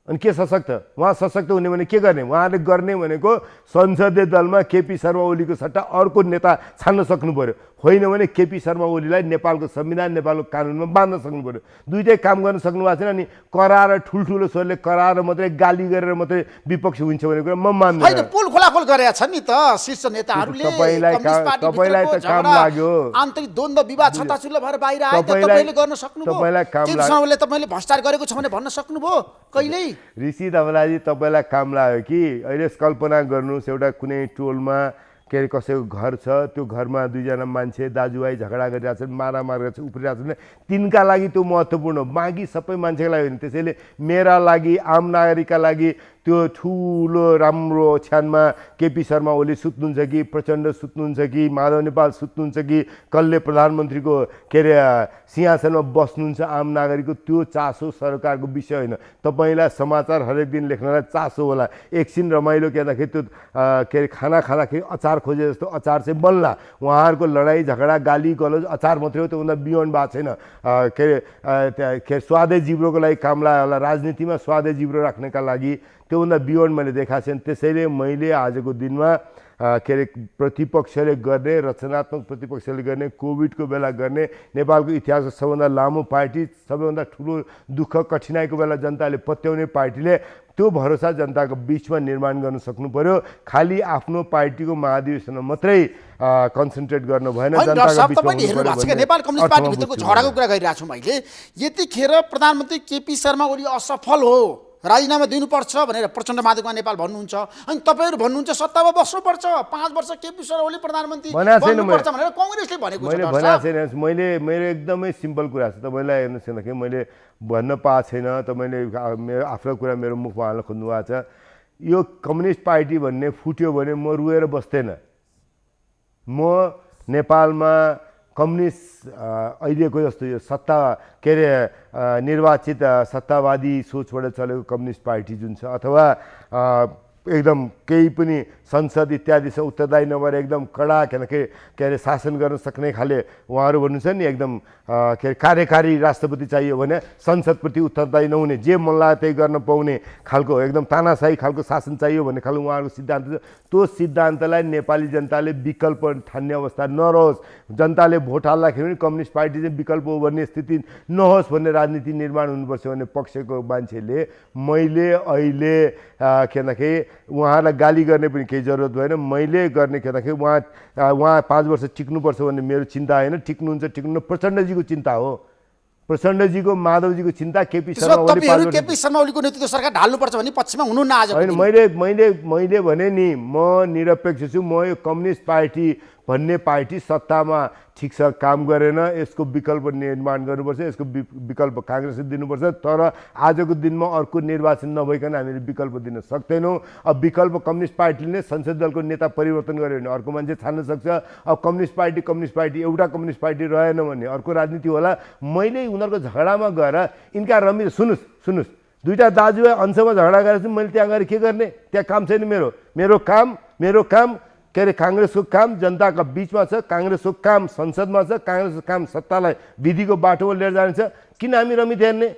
अनि के सशक्त, उहाँ सशक्त हुने भने के गर्ने? उहाँले गर्ने भनेको संसदीय दलमा केपी शर्मा ओलीको सट्टा अर्को नेता छान्न सक्नु पर्यो, होइन भने केपी शर्मा ओलीलाई नेपालको संविधान, नेपालको कानुनमा बाँध्न सक्नु पर्यो। दुईटै काम गर्न सक्नु भएको छैन। अनि कराएर ठुल्ठुलो स्वरले कराएर मात्रै, गाली गरेर मात्रै विपक्ष हुन्छ भन्ने कुरा म मान्दैन। होइन, पोल खोलाखोल गरेका छन् नि त शीर्ष नेताहरूले। तपाईलाई त काम लाग्यो, आन्तरिक द्वन्द्व विवाद छताछुल्लो भएर बाहिर आयो, तपाईँले गर्न सक्नुभयो। केपी शर्मा ओलीले तपाईँले भ्रष्टाचार गरेको छ भने भन्न सक्नुभयो कहिल्यै? ऋषि धमराजी, तपाईँलाई काम लाग्यो कि अहिले कल्पना गर्नुहोस्, एउटा कुनै टोलमा के अरे कसैको घर छ, त्यो घरमा दुईजना मान्छे दाजुभाइ झगडा गरिरहेछन्, मारामार गर्छ, उफ्रिरहेछन्, तिनका लागि त्यो महत्त्वपूर्ण हो, बाँकी सबै मान्छेको लागि होइन। त्यसैले मेरा लागि, आम नागरिकका लागि त्यो ठुलो राम्रो ओछ्यानमा केपी शर्मा ओली सुत्नुहुन्छ कि, प्रचण्ड सुत्नुहुन्छ कि, माधव नेपाल सुत्नुहुन्छ कि, कसले प्रधानमन्त्रीको के अरे सिंहासनमा बस्नुहुन्छ, आम नागरिकको त्यो चासो सरकारको विषय होइन। तपाईँलाई समाचार हरेक दिन लेख्नलाई चासो होला, एकछिन रमाइलो के भन्दाखेरि त्यो के अरे खाना खाँदाखेरि अचार खोजे जस्तो अचार चाहिँ बन्ला। उहाँहरूको लडाइँ झगडा गाली गलोज अचार मात्रै हो, त्योभन्दा बियोन्ड भएको छैन। के अरे स्वादै जिब्रोको लागि काम लाग्यो होला, राजनीतिमा स्वादै जिब्रो राख्नका लागि त्योभन्दा बियोन्ड मैले देखाएको छैन। त्यसैले मैले आजको दिनमा के अरे प्रतिपक्षले गर्ने, रचनात्मक प्रतिपक्षले गर्ने, कोभिडको बेला गर्ने, नेपालको इतिहासको सबभन्दा लामो पार्टी, सबैभन्दा ठुलो दुःख कठिनाइको बेला जनताले पत्याउने पार्टीले त्यो भरोसा जनताको बिचमा निर्माण गर्न सक्नु पर्यो। खालि आफ्नो पार्टीको महाधिवेशनमा मात्रै कन्सन्ट्रेट गर्नु भएन, जनताको बिचमा। नेपाल कम्युनिस्ट पार्टी भित्रको झगडाको कुरा गरिरहेको छु मैले। यतिखेर प्रधानमन्त्री केपी शर्मा ओली असफल हो, राजीनामा दिनुपर्छ भनेर प्रचण्ड माधवमा नेपाल भन्नुहुन्छ, अनि तपाईँहरू भन्नुहुन्छ सत्तामा बस्नुपर्छ, 5 वर्ष केपी शर्मा ओली प्रधानमन्त्री बन्नुपर्छ भनेर कङ्ग्रेसले भनेको छ। मैले भनेको छैन, मेरो एकदमै सिम्पल कुरा छ। तपाईँलाई हेर्नुहोस् न, मैले भन्न पाएको छैन, तपाईँले मेरो आफ्नो कुरा मेरो मुखमा हाल्न खोज्नु भएको छ। यो कम्युनिस्ट पार्टी भन्ने फुट्यो भने म रुएर बस्दैन। म नेपालमा कम्युनिस्ट अहिलेको जस्तो यो सत्ता के अरे निर्वाचित सत्तावादी सोचबाट चलेको कम्युनिस्ट पार्टी जुन छ, अथवा एकदम केही पनि संसद इत्यादिसँग उत्तरदायी नभएर एकदम कडा के अरे शासन गर्न सक्ने खाले उहाँहरू भन्नुहुन्छ नि एकदम के अरे कार्यकारी राष्ट्रपति चाहियो भने संसदप्रति उत्तरदायी नहुने जे मन लाग्यो त्यही गर्न पाउने खालको एकदम तानाशाही खालको शासन चाहियो भन्ने खालको उहाँहरूको सिद्धान्त छ। त्यो सिद्धान्तलाई नेपाली जनताले विकल्प ठान्ने अवस्था नरहोस्, जनताले भोट हाल्दाखेरि पनि कम्युनिस्ट पार्टी चाहिँ विकल्प हो भन्ने स्थिति नहोस् भन्ने राजनीति निर्माण हुनुपर्छ भन्ने पक्षको मान्छेले मैले अहिले के भन्दाखेरि उहाँलाई गाली गर्ने पनि केही जरुरत भएन। मैले गर्ने के भन्दाखेरि उहाँ 5 वर्ष टिक्नुपर्छ भन्ने मेरो चिन्ता होइन, टिक्नुहुन्छ टिक्नु प्रचण्डजीको चिन्ता हो, प्रचण्डजीको माधवजीको चिन्ता। केपी शर्मा ओली केपी शर्मा ओलीको नेतृत्व सरकार ढाल्नुपर्छ भन्ने पक्षमा हुनुहुन्न आज होइन। मैले भने नि म निरपेक्ष छु। म यो कम्युनिस्ट पार्टी भन्ने पार्टी सत्तामा ठिक छ काम गरेन, यसको विकल्प निर्माण गर्नुपर्छ, यसको विकल्प काङ्ग्रेसले दिनुपर्छ। तर आजको दिनमा अर्को निर्वाचन नभइकन हामीले विकल्प दिन सक्दैनौँ। अब विकल्प कम्युनिस्ट पार्टीले नै संसद दलको नेता परिवर्तन गर्यो भने अर्को मान्छे छान्न सक्छ। अब कम्युनिस्ट पार्टी एउटा कम्युनिस्ट पार्टी रहेन भने अर्को राजनीति होला। मैले उनीहरूको झगडामा गएर यिनका सुन्नुहोस् दुईटा दाजुभाइ अंशमा झगडा गरेर मैले त्यहाँ गएर के गर्ने? त्यहाँ काम छैन मेरो काम के अरे काङ्ग्रेसको काम जनताका बिचमा छ, काङ्ग्रेसको काम संसदमा छ, काङ्ग्रेसको काम सत्तालाई विधिको बाटोमा लिएर जान्छ। किन हामी रमित हेर्ने?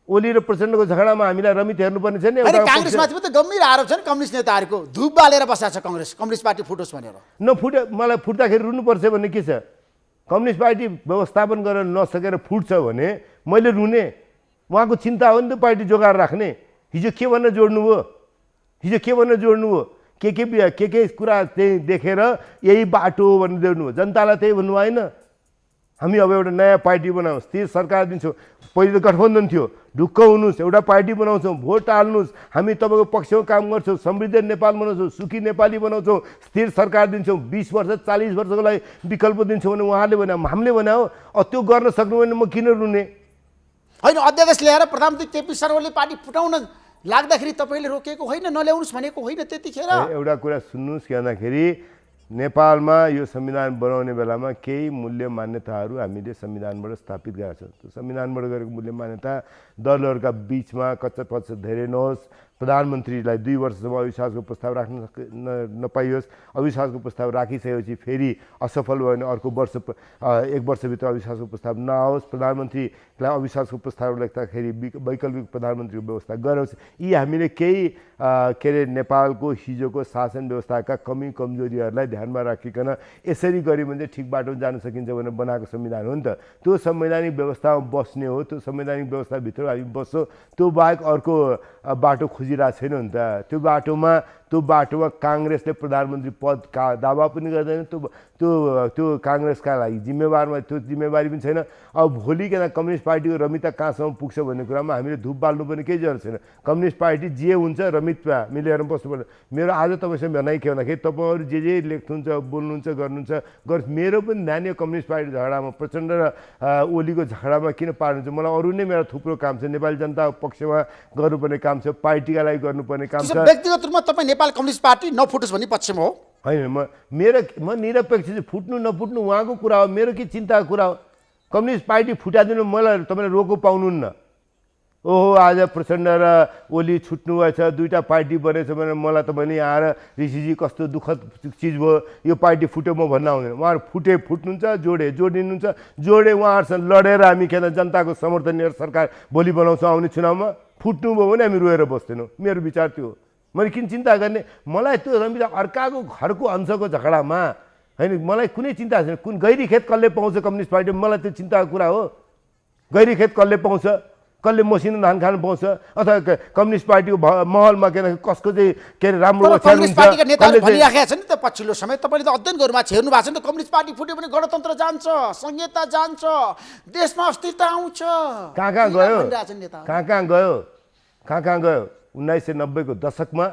ओली र प्रचण्डको झगडामा हामीलाई रमित हेर्नुपर्ने छैन? काङ्ग्रेसमाथि त गम्भीर आरोप छ नि कम्युनिस्ट नेताहरूको, धुप बालेर बसेको छ कम्युनिस्ट पार्टी फुटोस् भनेर। नफुटे मलाई फुट्दाखेरि रुनुपर्छ भन्ने के छ? कम्युनिस्ट पार्टी व्यवस्थापन गर्न नसकेर फुट्छ भने मैले रुने? उहाँको चिन्ता हो नि त पार्टी जोगाएर राख्ने। हिजो के भनेर जोड्नुभयो? के कुरा त्यही देखेर यही बाटो भनेर देउनुभयो। जनतालाई त्यही भन्नु होइन। हामी अब एउटा नयाँ पार्टी बनाऊँ, स्थिर सरकार दिन्छौँ। पहिले त गठबन्धन थियो, ढुक्क हुनुहोस्, एउटा पार्टी बनाउँछौँ, भोट हाल्नुहोस्, हामी तपाईँको पक्षमा काम गर्छौँ, समृद्ध नेपाल बनाउँछौँ, सुखी नेपाली बनाउँछौँ, स्थिर सरकार दिन्छौँ, 20 वर्ष 40 वर्षको लागि विकल्प दिन्छौँ भने उहाँले भने हामीले भने हो। त्यो गर्न सक्नु भने म किन रुने? होइन, अध्यादेश ल्याएर प्रधानमन्त्री केपी शर्मा ओली पार्टी फुटाउन लाग्दाखेरि तपाईँले रोकेको होइन, नल्याउनुहोस् भनेको होइन त्यतिखेर? एउटा कुरा सुन्नुहोस् के भन्दाखेरि नेपालमा यो संविधान बनाउने बेलामा केही मूल्य मान्यताहरू हामीले संविधानबाट स्थापित गरेका छौँ। त्यो संविधानबाट गरेको मूल्य मान्यता दलहरूका बिचमा कच्चा पच्चा धेरै नहोस्, प्रधानमन्त्रीलाई 2 वर्षसम्म अविश्वासको प्रस्ताव राख्न नपाइयोस्, अविश्वासको प्रस्ताव राखिसकेपछि फेरि असफल भयो भने अर्को वर्ष 1 वर्षभित्र अविश्वासको प्रस्ताव नआओस्, प्रधानमन्त्रीलाई अविश्वासको प्रस्ताव लेख्दाखेरि वैकल्पिक प्रधानमन्त्रीको व्यवस्था गरोस्। यी हामीले केही के अरे नेपालको हिजोको शासन व्यवस्थाका कमी कमजोरीहरूलाई ध्यानमा राखिकन यसरी गऱ्यो भने चाहिँ ठिक बाटोमा जान सकिन्छ भनेर बनाएको संविधान हो नि त। त्यो संवैधानिक व्यवस्थामा बस्ने हो, त्यो संवैधानिक व्यवस्थाभित्र हामी बस्छौँ। त्यो बाहेक अर्को बाटो खोजिरहेको छैन नि त। त्यो बाटोमा काङ्ग्रेसले प्रधानमन्त्री पदका दावा पनि गर्दैन। त्यो काङ्ग्रेसका लागि जिम्मेवारमा त्यो जिम्मेवारी पनि छैन। अब भोलि किन कम्युनिस्ट पार्टीको रमिता कहाँसम्म पुग्छ भन्ने कुरामा हामीले धुप बाल्नुपर्ने केही जरुरत छैन। कम्युनिस्ट पार्टी जे हुन्छ रमितमा मिलेर बस्नुपर्छ। मेरो आज तपाईँसँग भनाइ के भन्दाखेरि तपाईँहरू जे लेख्नुहुन्छ, बोल्नुहुन्छ, गर्नुहुन्छ मेरो पनि ध्यान यो कम्युनिस्ट पार्टी झगडामा प्रचण्ड र ओलीको झगडामा किन पार्नुहुन्छ? मलाई अरू नै मेरो थुप्रो काम छ। नेपाली जनताको पक्षमा गर्नुपर्ने काम छ, पार्टीका लागि गर्नुपर्ने काम छ। व्यक्तिगत रूपमा तपाईँ नेपाल कम्युनिस्ट पार्टी नफुटोस् भन्ने पक्षमा हो? होइन, म निरपेक्ष चाहिँ फुट्नु नफुट्नु उहाँको कुरा हो, मेरो के चिन्ताको कुरा हो? कम्युनिस्ट पार्टी फुटाइदिनु मलाई तपाईँले रोको पाउनुहुन्न। ओहो आज प्रचण्ड र ओली छुट्नु भएछ, 2टा पार्टी बनेछ भने मलाई तपाईँले यहाँ आएर ऋषिजी कस्तो दुःखद चिज भयो, यो पार्टी फुट्यो म भन्न आउँदैन। उहाँहरू जोडिनुहुन्छ, जोडे उहाँहरूसँग लडेर हामी के जनताको समर्थन लिएर सरकार भोलि बनाउँछौँ आउने चुनावमा। फुट्नु भयो भने हामी रोएर बस्दैनौँ। मेरो विचार त्यो हो। मैले किन चिन्ता गर्ने? मलाई त्यो रमिता अर्काको घरको अंशको झगडामा होइन, मलाई कुनै चिन्ता छैन। कुन गैरी खेत कसले पाउँछ कम्युनिस्ट पार्टीमा? मलाई त्यो चिन्ताको कुरा हो। गैरी खेत कसले पाउँछ? कसले मसिनो धान खान पाउँछ? अथवा कम्युनिस्ट पार्टीको महलमा कसको चाहिँ के अरे राम्रो कम्युनिस्ट पार्टीका नेताहरूले भनिराखेका छन् नि त पछिल्लो समय। तपाईँले त अध्ययन गर्नुभएको छ, हेर्नु भएको छ नि त। कम्युनिस्ट पार्टी फुट्यो भने गणतन्त्र जान्छ, संहिता जान्छ, देशमा अस्थिरता आउँछ। कहाँ गयो? 1990 को दशकमा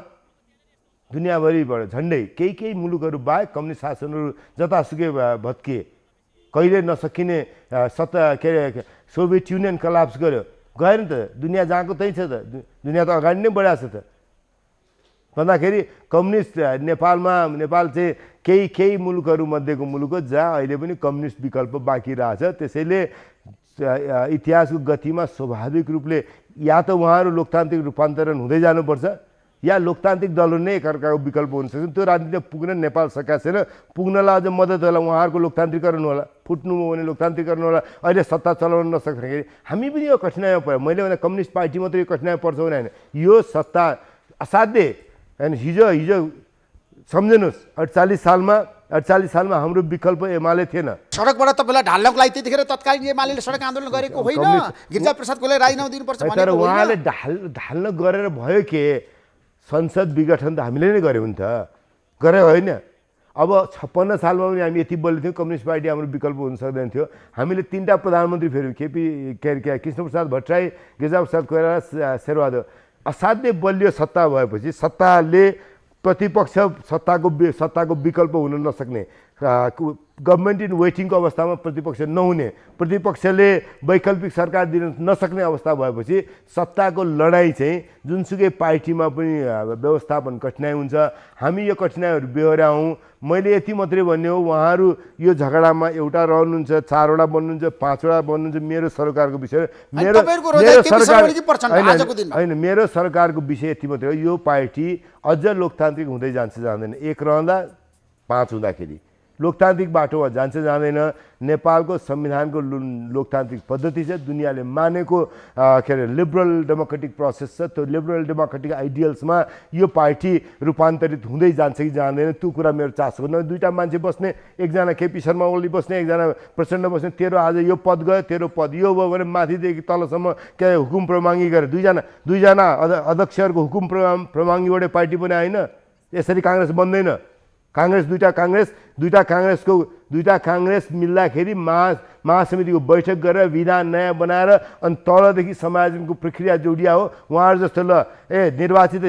दुनियाँभरिबाट झन्डै केही मुलुकहरू बाहेक कम्युनिस्ट शासनहरू जतासुकै भत्किए। कहिले नसकिने के अरे सोभियत युनियन कलाप्स गर्यो, गयो नि त। दुनियाँ जहाँको त्यही छ त, दुनियाँ त अगाडि नै बढाएको छ त। भन्दाखेरि कम्युनिस्ट नेपाल चाहिँ केही मुलुकहरू मध्येको मुलुक हो जहाँ अहिले पनि कम्युनिस्ट विकल्प बाँकी रहेछ। त्यसैले इतिहासको गतिमा स्वाभाविक रूपले या त उहाँहरू लोकतान्त्रिक रूपान्तरण हुँदै जानुपर्छ या लोकतान्त्रिक दलहरू नै एकअर्काको विकल्प हुन सक्छन्। त्यो राजनीतिमा पुग्न नेपाल सकेका छैन, पुग्नलाई अझ मद्दत होला, उहाँहरूको लोकतान्त्रिकरण होला, फुट्नुभयो भने लोकतान्त्रिकरण होला, अहिले सत्ता चलाउन नसक्दाखेरि हामी पनि यो कठिनाइमा पर्यो। मैले भने कम्युनिस्ट पार्टी मात्रै यो कठिनाइमा पर्छ भने होइन, यो सत्ता असाध्य होइन। हिजो सम्झनुहोस् 48 सालमा हाम्रो विकल्प एमाले थिएन। सडकबाट तपाईँलाई ढाल्नको लागि त्यतिखेर तत्कालीन एमाले सडक आन्दोलन गरेको होइन, गिरिजाप्रसाद कोइरालाले राजीनामा दिनुपर्छ तर भनेको होइन। उहाँले ढाल्न गरेर भयो के? संसद विघटन त हामीले नै गऱ्यौँ नि त, गरे होइन? अब 56 सालमा पनि हामी यति बलियो थियौँ, कम्युनिस्ट पार्टी हाम्रो विकल्प हुन सक्दैन थियो। हामीले 3टा प्रधानमन्त्री फेरि कृष्णप्रसाद भट्टराई, गिरिजाप्रसाद कोइराला, शेरबहादुर। असाध्य बलियो सत्ता भएपछि सत्ताले प्रतिपक्ष सत्ताको विकल्प हुन नसक्ने, गभर्मेन्ट इन वेटिङको अवस्थामा प्रतिपक्ष नहुने, प्रतिपक्षले वैकल्पिक सरकार दिन नसक्ने अवस्था भएपछि सत्ताको लडाइँ चाहिँ जुनसुकै पार्टीमा पनि व्यवस्थापन कठिनाइ हुन्छ। हामी यो कठिनाइहरू बेहोर्याउँ। मैले यति मात्रै भन्ने हो, उहाँहरू यो झगडामा एउटा रहनुहुन्छ, 4वटा बन्नुहुन्छ, 5वटा बन्नुहुन्छ, मेरो सरकारको विषय होइन, मेरो सरकारको विषय यति मात्रै हो, यो पार्टी अझ लोकतान्त्रिक हुँदै जान्छ जाँदैन, 1 रहँदा 5 हुँदाखेरि लोकतान्त्रिक बाटोमा जान्छ जाँदैन। नेपालको संविधानको लोकतान्त्रिक पद्धति छ, दुनियाँले मानेको के अरे लिबरल डेमोक्रेटिक प्रोसेस छ। त्यो लिबरल डेमोक्रेटिक आइडियल्समा यो पार्टी रूपान्तरित हुँदै जान्छ कि जाँदैन, त्यो कुरा मेरो चासो न। 2टा मान्छे बस्ने, एकजना केपी शर्मा ओली बस्ने, एकजना प्रचण्ड बस्ने, तेरो आज यो पद गयो, तेरो पद यो भयो भने माथिदेखि तलसम्म के हुकुम प्रमाङ्गी गरे। दुईजना अध्यक्षहरूको हुकुम प्रमाङ्गीबाट पार्टी पनि आएन। यसरी काङ्ग्रेस बन्दैन। दुईटा काङ्ग्रेस मिल्दाखेरि महासमितिको बैठक गरेर विधान नयाँ बनाएर अनि तलदेखि समायोजनको प्रक्रिया जोडिया हो। उहाँहरू जस्तो निर्वाचित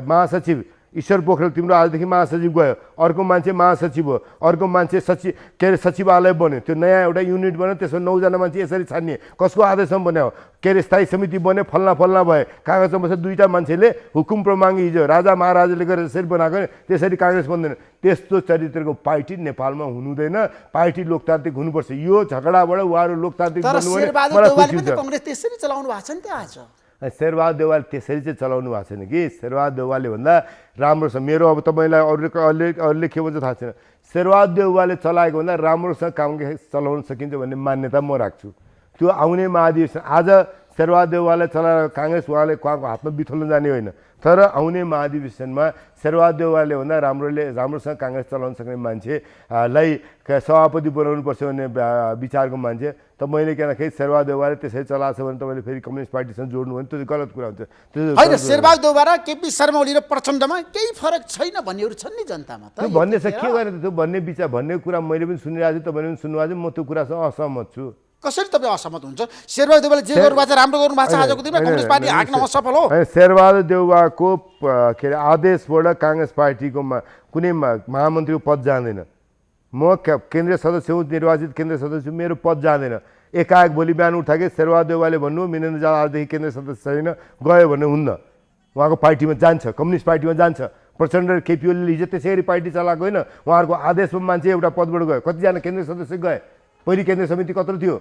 महासचिव ईश्वर पोखरेल तिम्रो आजदेखि महासचिव गयो, अर्को मान्छे महासचिव हो, अर्को मान्छे सचिवालय बन्यो, त्यो नयाँ एउटा युनिट बन्यो, त्यसमा 9 जना मान्छे यसरी छानिए, कसको आदेशमा बन्यो? स्थायी समिति बन्यो, फल्ना भए, कागजमा बस्छ 2टा मान्छेले हुकुम प्रमाङ्गी। हिजो राजा महाराजाले गरेर यसरी बनाएको त्यसरी काङ्ग्रेस बन्दैन। त्यस्तो चरित्रको पार्टी नेपालमा हुनुहुँदैन। पार्टी लोकतान्त्रिक हुनुपर्छ। यो झगडाबाट उहाँहरू लोकतान्त्रिक कङ्ग्रेस त्यसरी चलाउनु भएको छ नि त। आज शेरबहादुर देउवाले त्यसरी चाहिँ चलाउनु भएको छैन कि। शेरबहादुर देउवाले भन्दा राम्रोसँग मेरो अब तपाईँलाई अरूले के भन्छ थाहा छैन, शेरबहादुर देउवाले चलाएको भन्दा राम्रोसँग काङ्ग्रेस चलाउन सकिन्छ भन्ने मान्यता म राख्छु। त्यो आउने महाधिवेशन आज शेरबहादुर देउवाले चलाएर काङ्ग्रेस उहाँले उहाँको हातमा बिथोल्न जाने होइन, तर आउने महाधिवेशनमा शेरबहादुर देउवाले भन्दा राम्रोसँग काङ्ग्रेस चलाउन सक्ने मान्छेलाई सभापति बनाउनुपर्छ भन्ने विचारको मान्छे त मैले के भन्दाखेरि शेरबहादुर देउवाले त्यसरी चलाएको छ भने तपाईँले फेरि कम्युनिस्ट पार्टीसँग जोड्नु भने त्यो गलत कुरा हुन्छ। होइन, शेरबहादुर देउवा र केपी शर्मा ओली र प्रचण्डमा केही फरक छैन भन्नेहरू छन् नि जनतामा। त्यो भन्ने छ के गर्ने त्यो भन्ने कुरा मैले पनि सुनिरहेको छु, तपाईँले पनि सुन्नुभएको छ। म त्यो कुरासँग असहमत छु। कसरी तपाईँ असहमत हुन्छ? शेरबहादुर देउवाले जे गर्नुभएको छ राम्रो गर्नुभएको छ, आजको दिनमा कम्युनिस्ट पार्टी हाँक्न असफल हो। शेरबहादुर देउवाको के अरे आदेशबाट काङ्ग्रेस पार्टीको कुनै महामन्त्रीको पद जाँदैन। म केन्द्रीय सदस्य हुँ, निर्वाचित केन्द्रीय सदस्य हुँ, मेरो पद जाँदैन। एकाएक भोलि बिहान उठाके शेरबहादुर देउवाले भन्नु मिनेन्द्र जाल आजदेखि केन्द्रीय सदस्य छैन गयो भने हुन्न, उहाँको पार्टीमा जान्छ, कम्युनिस्ट पार्टीमा जान्छ। प्रचण्ड र केपी ओलीले हिजो त्यसरी पार्टी चलाएको होइन, उहाँहरूको आदेशमा मान्छे एउटा पदबाट गयो। कतिजना केन्द्रीय सदस्य गए? पहिलो केन्द्रीय समिति कत्रो थियो?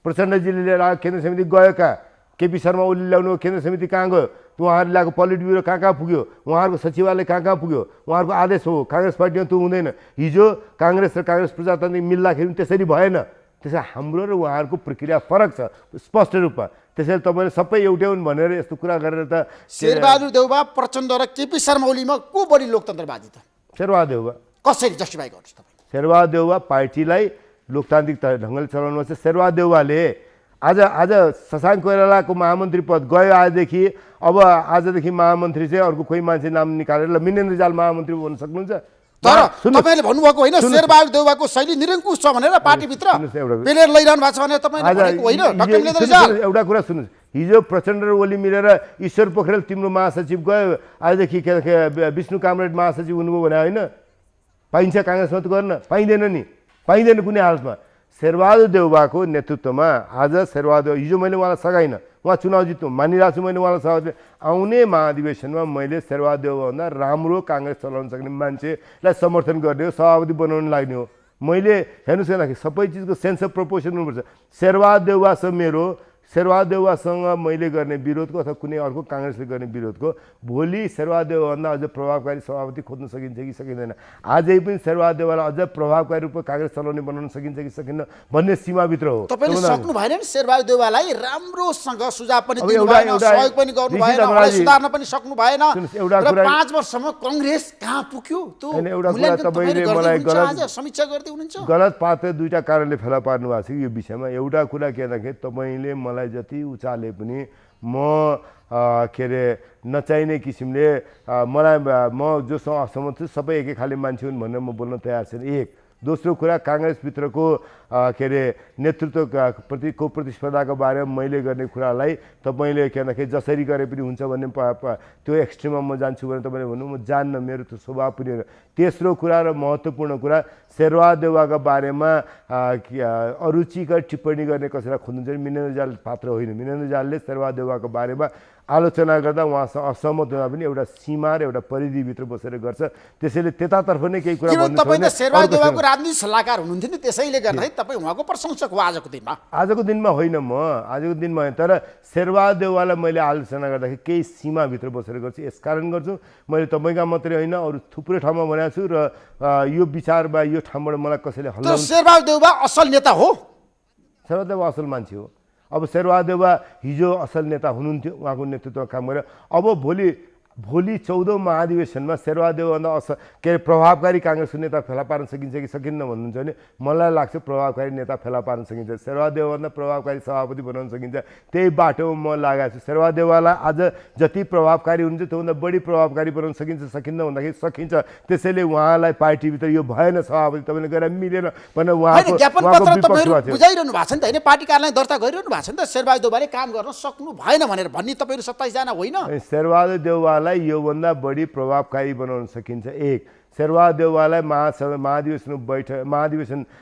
प्रचण्डजीले लिएर आएको केन्द्रीय समिति गयो कहाँ? केपी शर्मा ओली ल्याउनु केन्द्रीय समिति कहाँ गयो? उहाँहरूले ल्याएको पोलिट ब्युरो कहाँ पुग्यो? उहाँहरूको सचिवालय कहाँ पुग्यो? उहाँहरूको आदेश हो। काङ्ग्रेस पार्टीमा त्यो हुँदैन। हिजो काङ्ग्रेस र काङ्ग्रेस प्रजातान्त्रिक मिल्दाखेरि त्यसरी भएन। त्यसै हाम्रो र उहाँहरूको प्रक्रिया फरक छ स्पष्ट रूपमा। त्यसैले तपाईँले सबै एउटै हुन् भनेर यस्तो कुरा गरेर त शेरबहादुर देउवा, प्रचण्ड र केपी शर्मा ओलीमा को बढी लोकतन्त्रवादी त? शेरबहादुर देउवा। कसरी जस्टिफाई गर्नुहोस् तपाईँ? शेरबहादुर देउवा पार्टीलाई लोकतान्त्रिक ढङ्गले चलाउनुपर्छ। शेरबहादुर देउवाले आज शशाङ्क कोइरालाको महामन्त्री पद गयो आजदेखि। अब आजदेखि महामन्त्री चाहिँ अर्को कोही मान्छे नाम निकालेर ल मिनेन्द्र जाल महामन्त्री बन्न सक्नुहुन्छ। तर तपाईँले भन्नुभएको होइन शेरबहादुर देउवाको शैली निरङ्कुश छ भनेर पार्टीभित्र पेलेर लैरहनु भएको छ भनेर तपाईँले भनेको होइन। एउटा कुरा सुन्नुहोस्, हिजो प्रचण्ड र ओली मिलेर ईश्वर पोखरेल तिम्रो महासचिव गयो, आजदेखि विष्णु कामरेड महासचिव हुनुभयो भने होइन? पाइन्छ काङ्ग्रेसमा त गर्न? पाइँदैन नि, पाइँदैन कुनै हालतमा। शेरबहादुर देउवाको नेतृत्वमा आज शेरबहादुर हिजो मैले उहाँलाई सघाइनँ, उहाँ चुनाव जित्नु मानिरहेको छु, मैले उहाँलाई सघाएको आउने महाधिवेशनमा मैले शेरबहादुर देउवाभन्दा राम्रो काङ्ग्रेस चलाउन सक्ने मान्छेलाई समर्थन गर्ने हो, सभापति बनाउन लाग्ने हो। मैले हेर्नुहोस् भन्दाखेरि सबै चिजको सेन्स अफ प्रपोर्सन हुनुपर्छ। शेरबहादुर देउवासँग मेरो शेरबहादुर देउवासँग मैले गर्ने विरोधको अथवा कुनै अर्को काङ्ग्रेसले गर्ने विरोधको भोलि शेरबहादुर देउवाभन्दा अझ प्रभावकारी सभापति खोज्न सकिन्छ कि सकिँदैन, आजै पनि शेरबहादुर देउवालाई अझ प्रभावकारी रूपमा काङ्ग्रेस चलाउने बनाउन सकिन्छ कि सकिन्न भन्ने सीमाभित्र हो। तपाईले सक्नु भएन नि शेरबहादुर देउवालाई राम्रोसँग सुझाव पनि दिनु भएन, सहयोग पनि गर्नु भएन, उहाँलाई सुधार्न पनि सक्नु भएन र 5 वर्षसम्म कांग्रेस कहाँ पुग्यो त्यो एउटा कुरा तपाईले मलाई समीक्षा गर्दै हुनुहुन्छ। गलत पात्र दुईटा कारणले फेला पार्नु भएको छ यो विषयमा। एउटा कुरा के भन्दाखेरि तपाईले मलाई जति उचाले पनि म के अरे नचाहिने किसिमले मलाई म जोसँग असहमत छु सबै एकै खाले मान्छे हुन् भनेर म बोल्न तयार छैन। एक दोस्रो कुरा काङ्ग्रेसभित्रको के अरे नेतृत्वको प्रतिस्पर्धाको बारेमा मैले गर्ने कुरालाई तपाईँले के भन्दाखेरि जसरी गरे पनि हुन्छ भन्ने त्यो एक्सट्रिममा म जान्छु भने तपाईँले भन्नु म जान्न, मेरो त्यो स्वभाव पनि होइन। तेस्रो कुरा र महत्त्वपूर्ण कुरा शेरबहादुर देउवाको बारेमा अरुचिकर टिप्पणी गर्ने कसैलाई खोज्नुहुन्छ भने मिनेन्द्र रिजाल पात्र होइन। मिनेन्द्र रिजालले शेरबहादुर देउवाको बारेमा आलोचना गर्दा उहाँसँग असहमत हुँदा पनि एउटा सीमा र एउटा परिधिभित्र बसेर गर्छ। त्यसैले त्यतातर्फ नै केही कुरा भन्नु तपाईँ त शेरबहादुर देउवाको राजनीतिक सल्लाहकार हुनुहुन्थ्यो नि, त्यसैले गर्दाखेरि तपाईँ उहाँको प्रशंसक हो आजको दिनमा। आजको दिनमा होइन, म आजको दिनमा होइन, तर शेरबहादुर देउवालाई मैले आलोचना गर्दाखेरि केही सीमाभित्र बसेर गर्छु। यसकारण गर्छु मैले तपाईँका मात्रै होइन अरू थुप्रै ठाउँमा भनेको छु र यो विचार वा यो ठाउँबाट मलाई कसैले हल्ला शेरबहादुर देउवा असल नेता हो, शेरबहादुर देउवा असल मान्छे हो। अब शेरबहादुर देउवा हिजो असल नेता हुनुहुन्थ्यो, उहाँको नेतृत्वमा काम गरेर अब भोलि 14औं महाधिवेशनमा शेरबहादुर देउवाभन्दा के अरे प्रभावकारी काङ्ग्रेसको नेता फेला पार्न सकिन्छ कि सकिन्न भन्नुहुन्छ भने मलाई लाग्छ प्रभावकारी नेता फेला पार्न सकिन्छ, शेरबहादुर देउवाभन्दा प्रभावकारी सभापति बनाउन सकिन्छ। त्यही बाटोमा म लागेको छु। शेरबहादुर देउवालाई आज जति प्रभावकारी हुनुहुन्छ त्योभन्दा बढी प्रभावकारी बनाउन सकिन्छ सकिन्न भन्दाखेरि सकिन्छ। त्यसैले उहाँलाई पार्टीभित्र यो भएन सभापति तपाईँले गएर मिलेन भनेर उहाँको बुझाइरहनु भएको छ नि त होइन, पार्टी कार्यालय दर्ता गरिरहनु भएको छ नि त शेरबहादुर देउवाले काम गर्न सक्नु भएन भनेर भन्ने तपाईँहरू 27 जना होइन। शेरबहादुर देउवा योभन्दा बढी प्रभावकारी बनाउन सकिन्छ। एक शेरबहादुर देउवालाई महाधिवेशन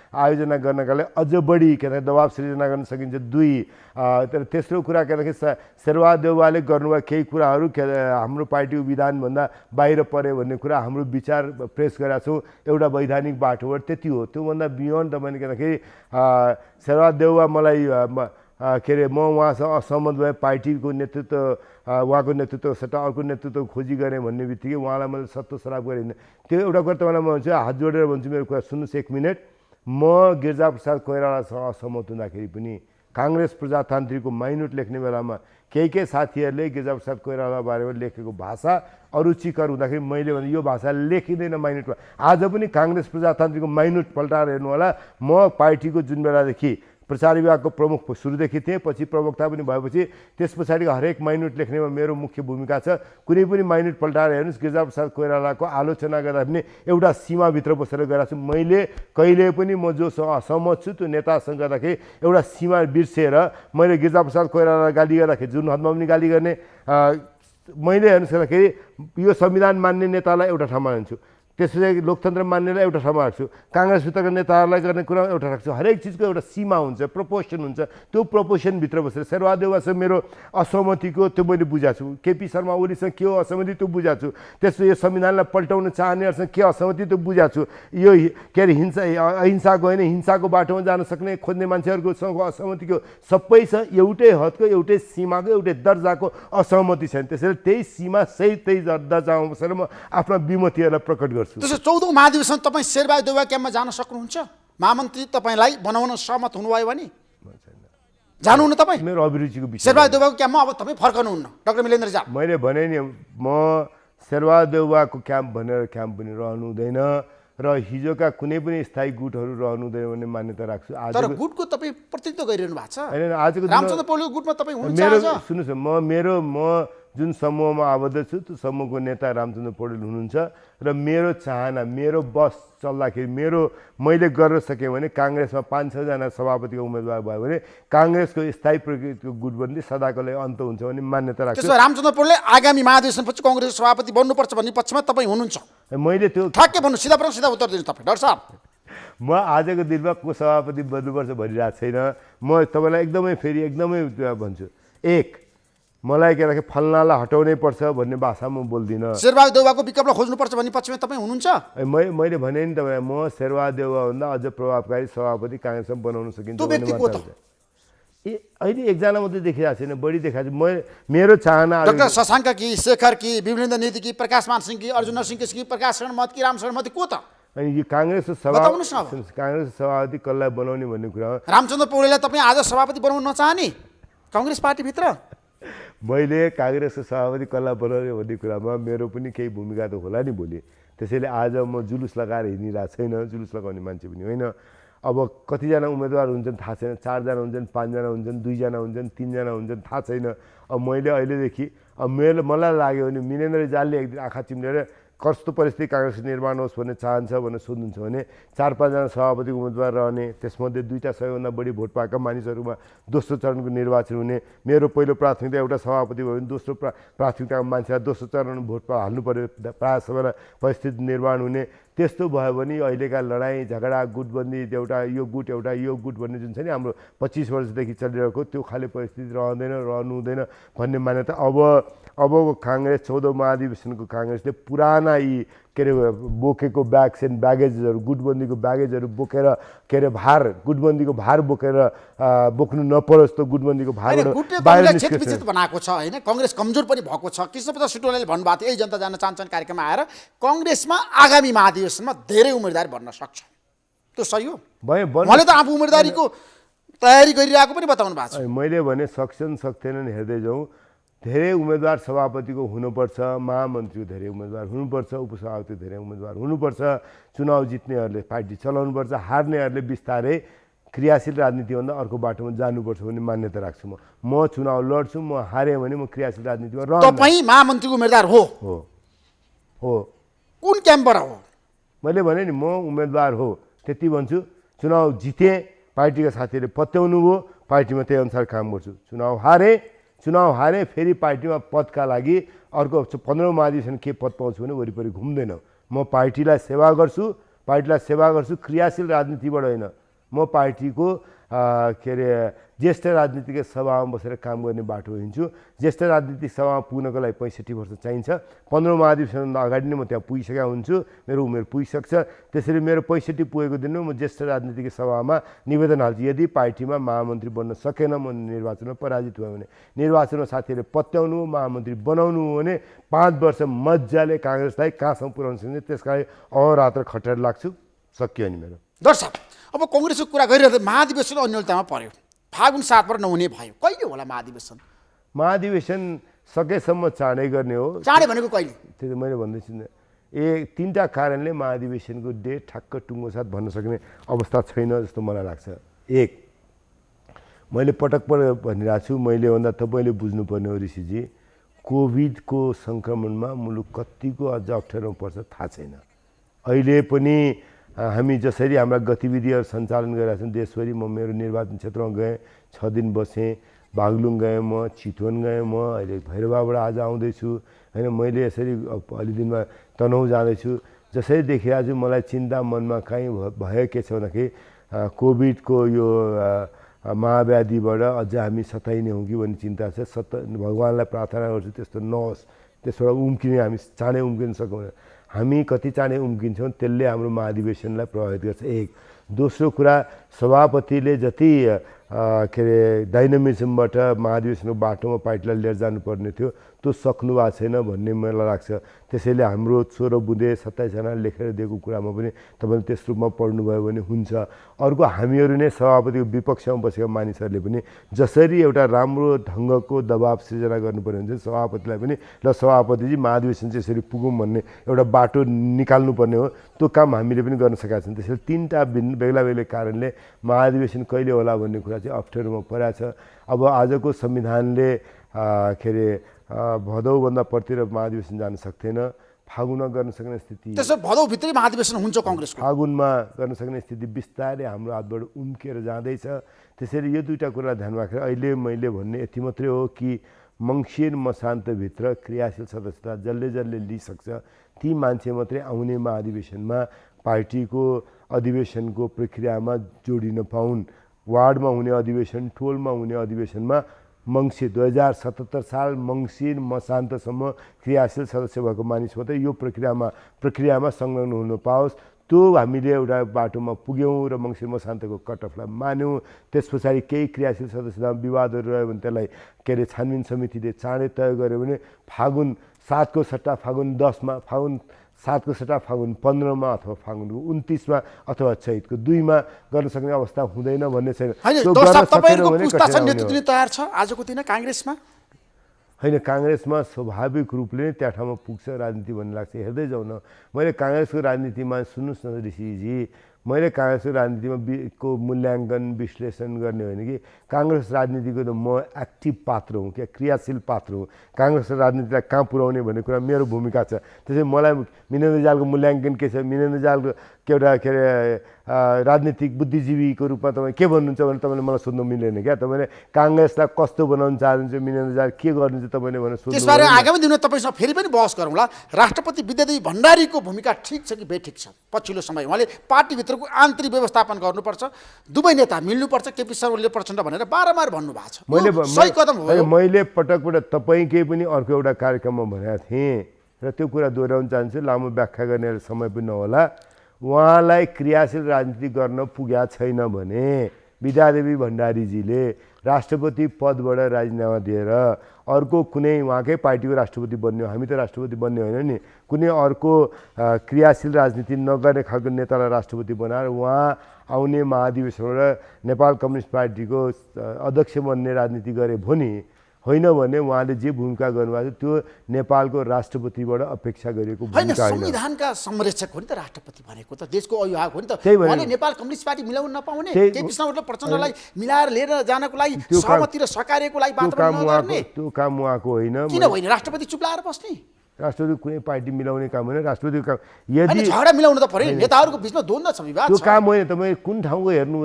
आयोजना गर्नका लागि अझ बढी के अरे दबाब सृजना गर्न सकिन्छ। दुई तर तेस्रो कुरा के अरे शेरबहादुर देउवाले गर्नुभएको केही कुराहरू के हाम्रो पार्टीको विधानभन्दा बाहिर पर्यो भन्ने कुरा हाम्रो विचार प्रेस गरेका छौँ एउटा वैधानिक बाटोबाट, त्यति हो। त्योभन्दा बियोन्ड तपाईँले के भन्दाखेरि शेरबहादुर देउवा मलाई के अरे म उहाँसँग असहमत भए पार्टीको नेतृत्व उहाँको नेतृत्व सट्टा अर्को नेतृत्व खोजी गरेँ भन्ने बित्तिकै उहाँलाई मैले सत्तो सराप गरेँ। त्यो एउटा कुरा तपाईँलाई म भन्छु, हात जोडेर भन्छु, मेरो कुरा सुन्नुहोस् 1 मिनट। म गिरिजाप्रसाद कोइरालासँग असहमत हुँदाखेरि पनि काङ्ग्रेस प्रजातान्त्रिकको माइनोट लेख्ने बेलामा केही साथीहरूले गिरिजाप्रसाद कोइराला बारेमा लेखेको भाषा अरुचिकर हुँदाखेरि मैले भने यो भाषा लेखिँदैन माइनोटमा। आज पनि काङ्ग्रेस प्रजातान्त्रिकको माइनोट पल्टाएर हेर्नु होला। म पार्टीको जुन बेलादेखि प्रचार विभागको प्रमुख सुरुदेखि थिएँ, पछि प्रवक्ता पनि भएपछि त्यस पछाडिको हरेक माइनोट लेख्नेमा मेरो मुख्य भूमिका छ। कुनै पनि माइनोट पल्टाएर हेर्नुहोस् गिरिजाप्रसाद कोइरालाको आलोचना गर्दा पनि एउटा सीमाभित्र बसेर गएको छु। मैले कहिले पनि म जोसँग असहमत छु त्यो नेतासँग गर्दाखेरि एउटा सीमा बिर्सेर मैले गिरिजाप्रसाद कोइरालालाई गाली गर्दाखेरि जुन हदमा पनि गाली गर्ने मैले हेर्नुहोस् गर्दाखेरि यो संविधान मान्ने नेतालाई एउटा ठाउँमा हाल्छु, त्यसपछि लोकतन्त्र मान्नेलाई एउटा ठाउँमा राख्छु, काङ्ग्रेसभित्रका नेताहरूलाई गर्ने कुरा एउटा राख्छु। हरेक चिजको एउटा सीमा हुन्छ, प्रपोर्सन हुन्छ। त्यो प्रपोर्सनभित्र बसेर शेरबहादुर देउवासँग मेरो असहमतिको त्यो मैले बुझाएको छु। केपी शर्मा ओलीसँग के हो असहमति त्यो बुझाएको छु। त्यसपछि यो संविधानलाई पल्टाउन चाहनेहरूसँग के असहमति त्यो बुझाएको छु। यो के अरे अहिंसाको होइन हिंसाको बाटोमा जान सक्ने खोज्ने मान्छेहरूकोसँग असहमतिको सबै छ। एउटै हदको एउटै सीमाको एउटै दर्जाको असहमति छैन। त्यसैले त्यही सीमा सही त्यही दर्जामा बसेर म आफ्ना विमतिहरूलाई प्रकट गर्छु। त्यसो 14औं महाधिवेशन तपाईँ शेरबहादुर देउवा क्याम्पमा जान सक्नुहुन्छ? महामन्त्री तपाईँलाई बनाउन सहमत हुनुभयो भने जानुहुन्न तपाईँ? मेरो अभिरुचिको विषय शेरबहादुर देउवाको क्याम्पमा अब तपाईँ फर्कनुहुन्न डाक्टर मिलेन्द्र रिजाल। मैले भने नि म शेरबहादुर देउवाको क्याम्प भनेर क्याम्प पनि रहनु हुँदैन र हिजोका कुनै पनि स्थायी गुटहरू रहनु हुँदैन भन्ने मान्यता राख्छु। तर गुटको तपाईँ प्रतिनिधित्व गरिरहनु भएको छ। होइन आजको रामचन्द्र पौडेलको गुटमा तपाईँ हुनुहुन्छ। सुन्नुहोस् म जुन समूहमा आबद्ध छु त्यो समूहको नेता रामचन्द्र पौडेल हुनुहुन्छ र मेरो चाहना मेरो बस चल्दाखेरि मैले गर्न सकेँ भने काङ्ग्रेसमा 5-6 जना सभापतिको उम्मेदवार भयो भने काङ्ग्रेसको स्थायी प्रकृतिको गुटबन्दी सदाको लागि अन्त हुन्छ भन्ने मान्यता राख्छु। त्यसो रामचन्द्र पौडेलले आगामी महाधिवेशनपछि काङ्ग्रेसको सभापति बन्नुपर्छ भन्ने पक्षमा तपाईँ हुनुहुन्छ? मैले त्यो ठ्याक्कै भन्नु, सिधा प्रश्न सिधा उत्तर दिनु तपाईँ डाक्टर साहब। म आजको दिनमा को सभापति बन्नुपर्छ भनिरहेको छैन। म तपाईँलाई एकदमै भन्छु, एक मलाई के राखे फल्नालाई हटाउनै पर्छ भन्ने भाषा म बोल्दिनँ। शेरबहादुर देउवाको विकल्पलाई खोज्नुपर्छ भन्ने पक्षमा तपाईँ हुनुहुन्छ? मैले भने नि तपाईँलाई म शेरबहादुर देउवाभन्दा अझ प्रभावकारी सभापति काङ्ग्रेसमा बनाउन सकिन्छ। अहिले एकजना मात्रै देखिरहेको छैन, बढी देखाएको छ। मेरो चाहना डाक्टर शशाङ्क कि शेखर कि विमलेन्द्र नीति कि प्रकाश मान सिंह कि अर्जुन नरसिंह केसी कि प्रकाश शरण महत कि राम शरण महत को त? अनि यो काङ्ग्रेसको बताउनुहोस् न अब। काङ्ग्रेसको सभापति कसलाई बनाउने भन्ने कुरा हो। रामचन्द्र पौडेललाई तपाईँ आज सभापति बनाउन नचाहने कङ्ग्रेस पार्टीभित्र? मैले काङ्ग्रेसको सभापति कसलाई बनाउने भन्ने कुरामा मेरो पनि केही भूमिका त होला नि भोलि। त्यसैले आज म जुलुस लगाएर हिँडिरहेको छैन, जुलुस लगाउने मान्छे पनि होइन। अब कतिजना उम्मेदवार हुन्छन् थाहा छैन, 4 जना हुन्छन्, 5 जना हुन्छन्, 2 जना हुन्छन्, 3 जना हुन्छन्, थाहा छैन। अब मैले अहिलेदेखि मलाई लाग्यो भने मिनेन्द्र रिजालले एक दिन आँखा चिम्लेर कस्तो परिस्थिति काङ्ग्रेसको निर्माण होस् भन्ने चाहन्छ भनेर सोध्नुहुन्छ भने 4-5 जना सभापतिको उम्मेदवार रहने, त्यसमध्ये 2टा सबैभन्दा बढी भोट पाएका मानिसहरूमा दोस्रो चरणको निर्वाचन हुने, मेरो पहिलो प्राथमिकता एउटा सभापति भयो भने दोस्रो प्राथमिकताको मान्छेलाई दोस्रो चरणमा भोट हाल्नु पऱ्यो, प्रायः सबैलाई परिस्थिति निर्माण हुने। त्यस्तो भयो भने अहिलेका लडाइँ झगडा गुटबन्दी एउटा यो गुट भन्ने जुन छ नि हाम्रो 25 वर्षदेखि चलिरहेको त्यो खाले परिस्थिति रहनु हुँदैन भन्ने मान्यता अबको काङ्ग्रेस 14औं महाधिवेशनको काङ्ग्रेसले पुराना यी के अरे बोकेको ब्याग्स एन्ड ब्यागेजहरू गुटबन्दीको ब्यागेजहरू बोकेर के अरे गुटबन्दीको भार बोकेर बोक्नु नपरोस् त गुटबन्दीको भार बाहिर क्षेत्रविचित बनाएको छ होइन। कङ्ग्रेस कमजोर पनि भएको छ। कृष्णप्रसाद सिटोलाले भन्नुभएको थियो यही जनता जान्न चाहन्छन् कार्यक्रममा आएर काङ्ग्रेसमा आगामी महाधिवेशनमा धेरै उम्मेदवार बन्न सक्छ। त्यो सही हो? मैले त आफू उम्मेदवारीको तयारी गरिरहेको पनि बताउनु भएको छ। मैले भने सक्छन् सक्दैनन् हेर्दै जाउँ। धेरै उम्मेदवार सभापतिको हुनुपर्छ, महामन्त्रीको धेरै उम्मेदवार हुनुपर्छ, उपसभापतिको धेरै उम्मेदवार हुनुपर्छ, चुनाव जित्नेहरूले पार्टी चलाउनुपर्छ, हार्नेहरूले बिस्तारै क्रियाशील राजनीतिभन्दा अर्को बाटोमा जानुपर्छ भन्ने मान्यता राख्छु। म चुनाव लड्छु, म हारेँ भने म क्रियाशील राजनीतिमा रहन्छु। तपाईँ महामन्त्रीको उम्मेदवार हो? कुन क्याम्पबाट हो? मैले भने नि म उम्मेदवार हो त्यति भन्छु। चुनाव जितेँ, पार्टीका साथीहरूले पत्याउनु भयो, पार्टीमा त्यही अनुसार काम गर्छु। चुनाव हारे फेरि पार्टीमा पदका लागि अर्को 15औं महाधिवेशन के पद पाउँछु भने वरिपरि घुम्दैन। म पार्टीलाई सेवा गर्छु, क्रियाशील राजनीतिबाट होइन। म पार्टीको के अरे ज्येष्ठ राजनीतिक सभामा बसेर काम गर्ने बाटो हिँड्छु। ज्येष्ठ राजनीतिक सभामा पुग्नको लागि 65 वर्ष चाहिन्छ। 15औं महाधिवेशनभन्दा अगाडि नै म त्यहाँ पुगिसकेका हुन्छु, मेरो उमेर पुगिसक्छ। त्यसरी मेरो 65 पुगेको दिनमा म ज्येष्ठ राजनीतिक सभामा निवेदन हाल्छु। यदि पार्टीमा महामन्त्री बन्न सकेन, म निर्वाचनमा पराजित भयो भने, निर्वाचनमा साथीहरूले पत्याउनु हो, महामन्त्री बनाउनु हो भने 5 वर्ष मजाले काङ्ग्रेसलाई कहाँसम्म पुर्याउन सक्ने त्यसका लागि अहोरात्र खटेर लाग्छु। सकियो नि मेरो। दर्शक, अब काङ्ग्रेसको कुरा गरिरहँदा महाधिवेशन अन्यलतामा पर्यो। फागुन 7बाट नहुने भयो। कहिले होला महाधिवेशन? महाधिवेशन सकेसम्म चाँडै गर्ने हो। चाँडै भनेको कहिले? त्यो मैले भन्दैछु नि, 3टा कारणले महाधिवेशनको डेट ठ्याक्क टुङ्गो साथ भन्न सक्ने अवस्था छैन जस्तो मलाई लाग्छ। 1, मैले पटक भनिरहेको छु, मैले भन्दा तपाईँले बुझ्नुपर्ने हो ऋषिजी, कोभिडको सङ्क्रमणमा मुलुक कतिको अझ अप्ठ्यारोमा पर्छ थाहा छैन। अहिले पनि हामी जसरी हाम्रा गतिविधिहरू सञ्चालन गरिरहेका छौँ देशभरि। म मेरो निर्वाचन क्षेत्रमा गएँ, 6 दिन बसेँ, बागलुङ गएँ, म चितवन गएँ, म अहिले भैरवाबाट आज आउँदैछु होइन। मैले यसरी अलि दिनमा तनहुँ जाँदैछु। जसरी देखिरहेको छु मलाई चिन्ता मनमा कहीँ भयो के छ भन्दाखेरि कोभिडको यो महाव्याधिबाट अझ हामी सताइने हौँ कि भन्ने चिन्ता छ। भगवान्लाई प्रार्थना गर्छु त्यस्तो नहोस्, त्यसबाट उम्किने हामी चाँडै उम्किन सकौँ। हामी कति चाँडै उम्किन्छौँ त्यसले हाम्रो महाधिवेशनलाई प्रभावित गर्छ। 1, दोस्रो कुरा, सभापतिले जति के अरे डाइनामिजमबाट महाधिवेशनको बाटोमा पार्टीलाई लिएर जानुपर्ने थियो त्यो सक्नु भएको छैन भन्ने मलाई लाग्छ। त्यसैले हाम्रो 16 बुँदे 27 जना लेखेर दिएको कुरामा पनि तपाईँले त्यस रूपमा पढ्नुभयो भने हुन्छ। अर्को, हामीहरू नै सभापतिको विपक्षमा बसेका मानिसहरूले पनि जसरी एउटा राम्रो ढङ्गको दबाब सृजना गर्नुपर्ने हुन्छ, सभापतिलाई पनि ल सभापतिजी महाधिवेशन चाहिँ यसरी पुगौँ भन्ने एउटा बाटो निकाल्नुपर्ने हो। त्यो काम हामीले पनि गर्न सकेका छौँ। त्यसैले 3टा बेग्ला कारणले महाधिवेशन कहिले होला भन्ने कुरा चाहिँ अप्ठ्यारोमा परेको छ। अब आजको संविधानले के अरे भदौभन्दा पर्तिर महाधिवेशन जान सक्दैन, फागुनमा गर्न सक्ने स्थिति, त्यसो भदौभित्रै महाधिवेशन हुन्छ काङ्ग्रेसको। फागुनमा गर्न सक्ने स्थिति बिस्तारै हाम्रो हातबाट उम्किएर जाँदैछ। त्यसैले यो 2टा कुरा ध्यानमा राखेर अहिले मैले भन्ने यति मात्रै हो कि मङ्सिर मसान्तभित्र क्रियाशील सदस्यता जसले लिइसक्छ ती मान्छे मात्रै आउने महाधिवेशनमा पार्टीको अधिवेशनको प्रक्रियामा जोडिन पाउन्। वार्डमा हुने अधिवेशन, टोलमा हुने अधिवेशनमा मङ्सिर 2077 साल मङ्सिर मसान्तसम्म क्रियाशील सदस्य भएको मानिस मात्रै यो प्रक्रियामा संलग्न हुन पाओस्। त्यो हामीले एउटा बाटोमा पुग्यौँ र मङ्सिर मसान्तको कटअफलाई मान्यौँ। त्यस पछाडि केही क्रियाशील सदस्यतामा विवादहरू रह्यो भने त्यसलाई के अरे छानबिन समितिले चाँडै तय गर्यो भने फागुन 7 को सट्टा फागुन 10 मा, फागुन 7 को सट्टा फागुन 15 मा अथवा फागुनको 29 मा अथवा चैतको 2 मा गर्न सक्ने अवस्था हुँदैन भन्ने छैन। त्यो गर्न सकेन भने कठिन नेतृत्व तयार छ आजको दिनमा कांग्रेसमा हैन। कांग्रेसमा स्वाभाविक रूपले नै त्यहाँ ठाउँमा पुग्छ राजनीति भन्ने लाग्छ। हेर्दै जाउँ न, मैले कांग्रेसको राजनीतिमा सुन्नुहोस् न ऋषिजी, मैले कांग्रेसको राजनीतिमा को मूल्याङ्कन विश्लेषण गर्ने होइन कि कांग्रेस राजनीतिको त म एक्टिभ पात्र हुँ, क्या क्रियाशील पात्र हुँ। कांग्रेसको राजनीतिलाई कहाँ पुर्याउने भन्ने कुरा मेरो भूमिका छ। त्यसैले मलाई मिनेन्द्र रिजालको मूल्याङ्कन के छ, मिनेन्द्र रिजालको एउटा के अरे राजनीतिक बुद्धिजीवीको रूपमा तपाईँ के भन्नुहुन्छ भने तपाईँले मलाई सोध्नु मिलेन क्या। तपाईँले कांग्रेसलाई कस्तो बनाउन चाहनुहुन्छ, मिनेन्द्र रिजाल के गर्नुहुन्छ तपाईँले भनेर सोध्नु। त्यसबारे आगामी दिनमा तपाईँसँग फेरि पनि बहस गरौँला। राष्ट्रपति विद्यादेवी भण्डारीको भूमिका ठिक छ कि बेठिक छ? पछिल्लो समय उहाँले पार्टीभित्रको आन्तरिक व्यवस्थापन गर्नुपर्छ, दुवै नेता मिल्नुपर्छ, केपी शर्मा ओली प्रचण्ड भनेर बारम्बार भन्नुभएको छ। सही कदम हो। मैले पटक पटक तपाईँकै पनि अर्को एउटा कार्यक्रममा भनेको थिएँ र त्यो कुरा दोहोऱ्याउन चाहन्छु। लामो व्याख्या गर्ने समय पनि नहोला। उहाँलाई क्रियाशील राजनीति गर्न पुग्या छैन भने विद्यादेवी भण्डारीजीले राष्ट्रपति पदबाट राजीनामा दिएर अर्को कुनै उहाँकै पार्टीको राष्ट्रपति बन्ने, हामी त राष्ट्रपति बन्ने होइन नि, कुनै अर्को क्रियाशील राजनीति नगर्ने खालको नेतालाई राष्ट्रपति बनाएर उहाँ आउने महाधिवेशनबाट नेपाल कम्युनिस्ट पार्टीको अध्यक्ष बन्ने राजनीति गरे भने होइन भने उहाँले जे भूमिका गर्नुभएको छ त्यो नेपालको राष्ट्रपतिबाट अपेक्षा गरिएको भूमिका होइन। संविधानका संरक्षक हो नि त राष्ट्रपति भनेको, त देशको अभिभावक हो नि त। उहाँले नेपाल कम्युनिस्ट पार्टी मिलाउन नपाउने, केपी शर्मा ओली प्रचण्डलाई मिलाएर लिएर जानको लागि सहमति र सकार्यको लागि वातावरण नगर्ने, त्यो काम उहाँको होइन। किन होइन? राष्ट्रपति चुप लाएर बस्ने, राष्ट्रपति कुनै पार्टी मिलाउने काम होइन। राष्ट्रपतिको काम यदि झगडा मिलाउनु त पर्यो, नेताहरूको बिचमा द्वन्द्व छ, विवाद छ। त्यो काम होइन। तपाईँ कुन ठाउँको हेर्नु,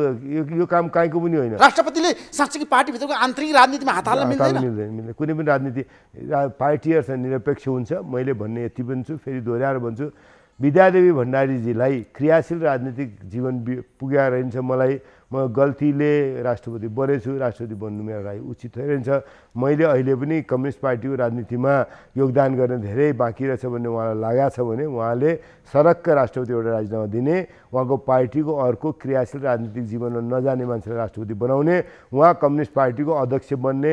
यो काम काहीँको पनि होइन। राष्ट्रपतिले साँच्चै पार्टीभित्रको आन्तरिक राजनीतिमा हात हाल्न मिल्दैन। कुनै पनि राजनीति पार्टीहरूसँग निरपेक्ष हुन्छ। मैले भन्ने यति पनि छु, फेरि दोहोऱ्याएर भन्छु, विद्यादेवी भण्डारीजीलाई क्रियाशील राजनीतिक जीवन पुग्या रहन्छ। मलाई म गल्तीले राष्ट्रपति बनेछु, राष्ट्रपति बन्नु मेरो लागि उचित रहेछ। मैले अहिले पनि कम्युनिस्ट पार्टीको राजनीतिमा योगदान गर्न धेरै बाँकी रहेछ भन्ने उहाँलाई लागेको छ भने उहाँले सरक्क राष्ट्रपतिबाट राजीनामा दिने, उहाँको पार्टीको अर्को क्रियाशील राजनीतिक जीवनमा नजाने मान्छेलाई राष्ट्रपति बनाउने, उहाँ कम्युनिस्ट पार्टीको अध्यक्ष बन्ने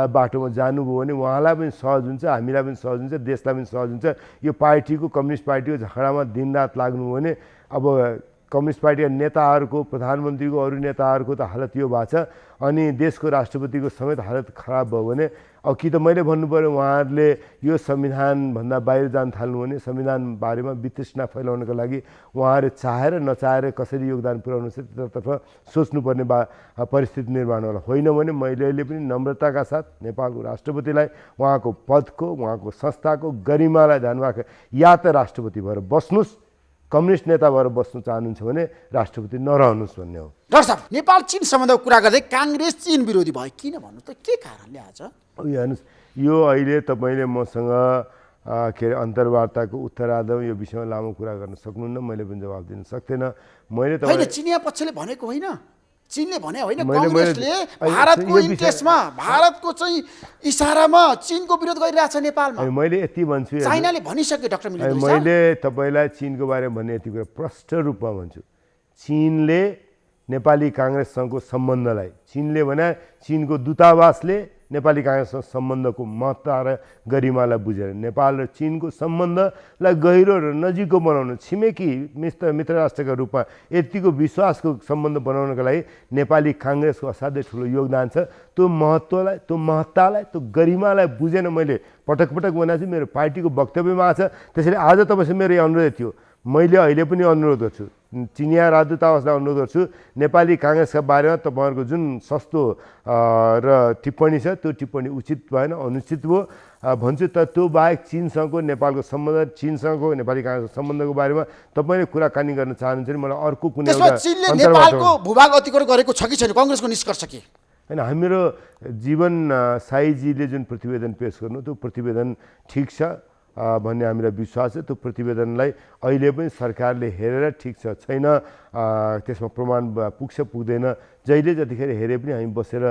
बाटोमा जानुभयो भने उहाँलाई पनि सहज हुन्छ, हामीलाई पनि सहज हुन्छ, देशलाई पनि सहज हुन्छ। यो पार्टीको कम्युनिस्ट पार्टीको झगडामा दिनरात लाग्नुभयो भने अब कम्युनिस्ट पार्टीका नेताहरूको, प्रधानमन्त्रीको, अरू नेताहरूको त हालत यो भएको छ, अनि देशको राष्ट्रपतिको समेत हालत खराब भयो भने अब कि त मैले भन्नु पऱ्यो उहाँहरूले यो संविधानभन्दा बाहिर जान थाल्नु भने संविधान बारेमा वितृष्णा फैलाउनको लागि उहाँहरूले चाहेर नचाहेर कसरी योगदान पुर्याउनु छ त्यतातर्फ सोच्नुपर्ने परिस्थिति निर्माण होला। होइन भने मैले पनि नम्रताका साथ नेपालको राष्ट्रपतिलाई उहाँको पदको, उहाँको संस्थाको गरिमालाई ध्यान राखेर या त राष्ट्रपति भएर बस्नुहोस्, कम्युनिस्ट नेता भएर बस्नु चाहनुहुन्छ भने राष्ट्रपति नरहनुहोस् भन्ने हो। डाक्टर साहब, नेपाल चीन सम्बन्धको कुरा गर्दै कांग्रेस चीन विरोधी भयो, किन भन्नु त? के कारणले आज? हेर्नुहोस्, यो अहिले तपाईँले मसँग के अरे अन्तर्वार्ताको उत्तरार्धमा यो विषयमा लामो कुरा गर्न सक्नुहुन्न, मैले पनि जवाब दिन सक्दैन। मैले त होइन, चिनिया पक्षले भनेको होइन, चीनले भने होइन, कांग्रेसले भारतको इन्ट्रेस्टमा, भारतको चाहिँ इशारामा चीनको विरोध गरिरहेछ नेपालमा। मैले यति भन्छु, चाइनाले भनिसक्यो डाक्टर मिलिन्द्र। मैले तपाईँलाई चीनको बारेमा भन्ने यति कुरा प्रष्ट रूपमा भन्छु। चीनले नेपाली कांग्रेससँगको सम्बन्धलाई, चीनले भने चीनको दूतावासले नेपाली कांग्रेससँग सम्बन्धको महत्त्व र गरिमालाई बुझेर नेपाल र चीनको सम्बन्धलाई गहिरो र नजिकको बनाउन, छिमेकी मित्र राष्ट्रका रूपमा यतिको विश्वासको सम्बन्ध बनाउनको लागि नेपाली कांग्रेसको असाध्यै ठुलो योगदान छ। त्यो महत्त्वलाई, त्यो महत्तालाई, त्यो गरिमालाई बुझेन मैले पटक पटक भनेको छु, मेरो पार्टीको वक्तव्यमा छ। त्यसैले आज तपाईँसँग मेरो अनुरोध थियो, मैले अहिले पनि अनुरोध गर्छु, चिनिया राजदूतावासलाई अनुरोध गर्छु, नेपाली कांग्रेसका बारेमा तपाईँहरूको जुन सस्तो र टिप्पणी छ त्यो टिप्पणी उचित भएन, अनुचित भयो भन्छु। त त्यो बाहेक चीनसँगको नेपालको सम्बन्ध, चीनसँगको नेपाली कांग्रेसको सम्बन्धको बारेमा तपाईँले कुराकानी गर्न चाहनुहुन्छ भने मलाई अर्को कुनै चीनले नेपालको भूभाग अतिक्रमण गरेको छ कि छैन, कांग्रेसको निष्कर्ष के? होइन, हाम्रो जीवन साईजीले जुन प्रतिवेदन पेश गर्नु त्यो प्रतिवेदन ठिक छ भन्ने हामीलाई विश्वास छ। त्यो प्रतिवेदनलाई अहिले पनि सरकारले हेरेर ठिक छ छैन त्यसमा प्रमाण पुग्छ पुग्दैन, जहिले जतिखेर हेरे पनि हामी बसेर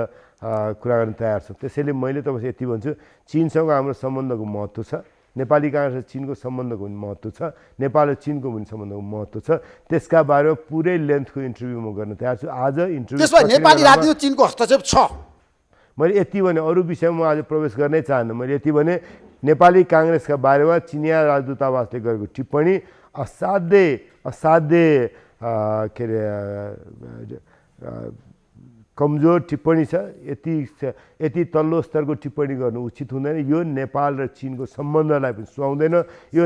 कुरा गर्न तयार छौँ। त्यसैले मैले तपाईँलाई यति भन्छु, चीनसँग हाम्रो सम्बन्धको महत्त्व छ, नेपाली काङ्ग्रेस र चीनको सम्बन्धको पनि महत्त्व छ, नेपाल र चीनको पनि सम्बन्धको महत्त्व छ। त्यसका बारेमा पुरै लेन्थको इन्टरभ्यू म गर्न तयार छु। आज इन्टरभ्यू त्यसमा नेपाली राजनीतिमा चीनको हस्तक्षेप छ। मैले यति भने, अरू विषयमा म आज प्रवेश गर्नै चाहन्न। मैले यति भने नेपाली काङ्ग्रेसका बारेमा चिनिया राजदूतावासले गरेको टिप्पणी असाध्यै के अरे कमजोर टिप्पणी छ। यति तल्लो स्तरको टिप्पणी गर्नु उचित हुँदैन। यो नेपाल र चीनको सम्बन्धलाई पनि सुहाउँदैन। यो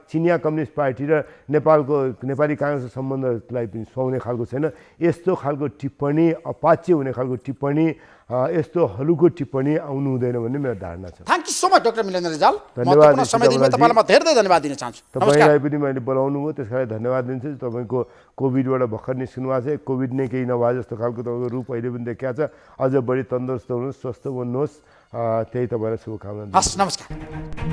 चिनिया कम्युनिस्ट पार्टी र नेपाली काङ्ग्रेसको सम्बन्धलाई पनि सुहाउने खालको छैन। यस्तो खालको टिप्पणी, अपाच्य हुने खालको टिप्पणी, यस्तो हलुको टिप्पणी आउनु हुँदैन भन्ने मेरो धारणा छ। Thank you so much doctor Milendra Rijal. धन्यवाद। समय दिनु तपाईँलाई म धेरै धन्यवाद दिन चाहन्छु। तपाईँलाई पनि मैले बोलाउनु भयो, त्यसका लागि धन्यवाद दिन्छु। तपाईँको कोभिडबाट भर्खर निस्किनु भएको छ। कोभिड नै केही नभए जस्तो खालको तपाईँको रूप अहिले पनि देखिएको छ। अझ बढी तन्दुरुस्त हुनुहोस्, स्वस्थ बन्नुहोस्, त्यही तपाईँलाई शुभकामना। हस्, नमस्कार।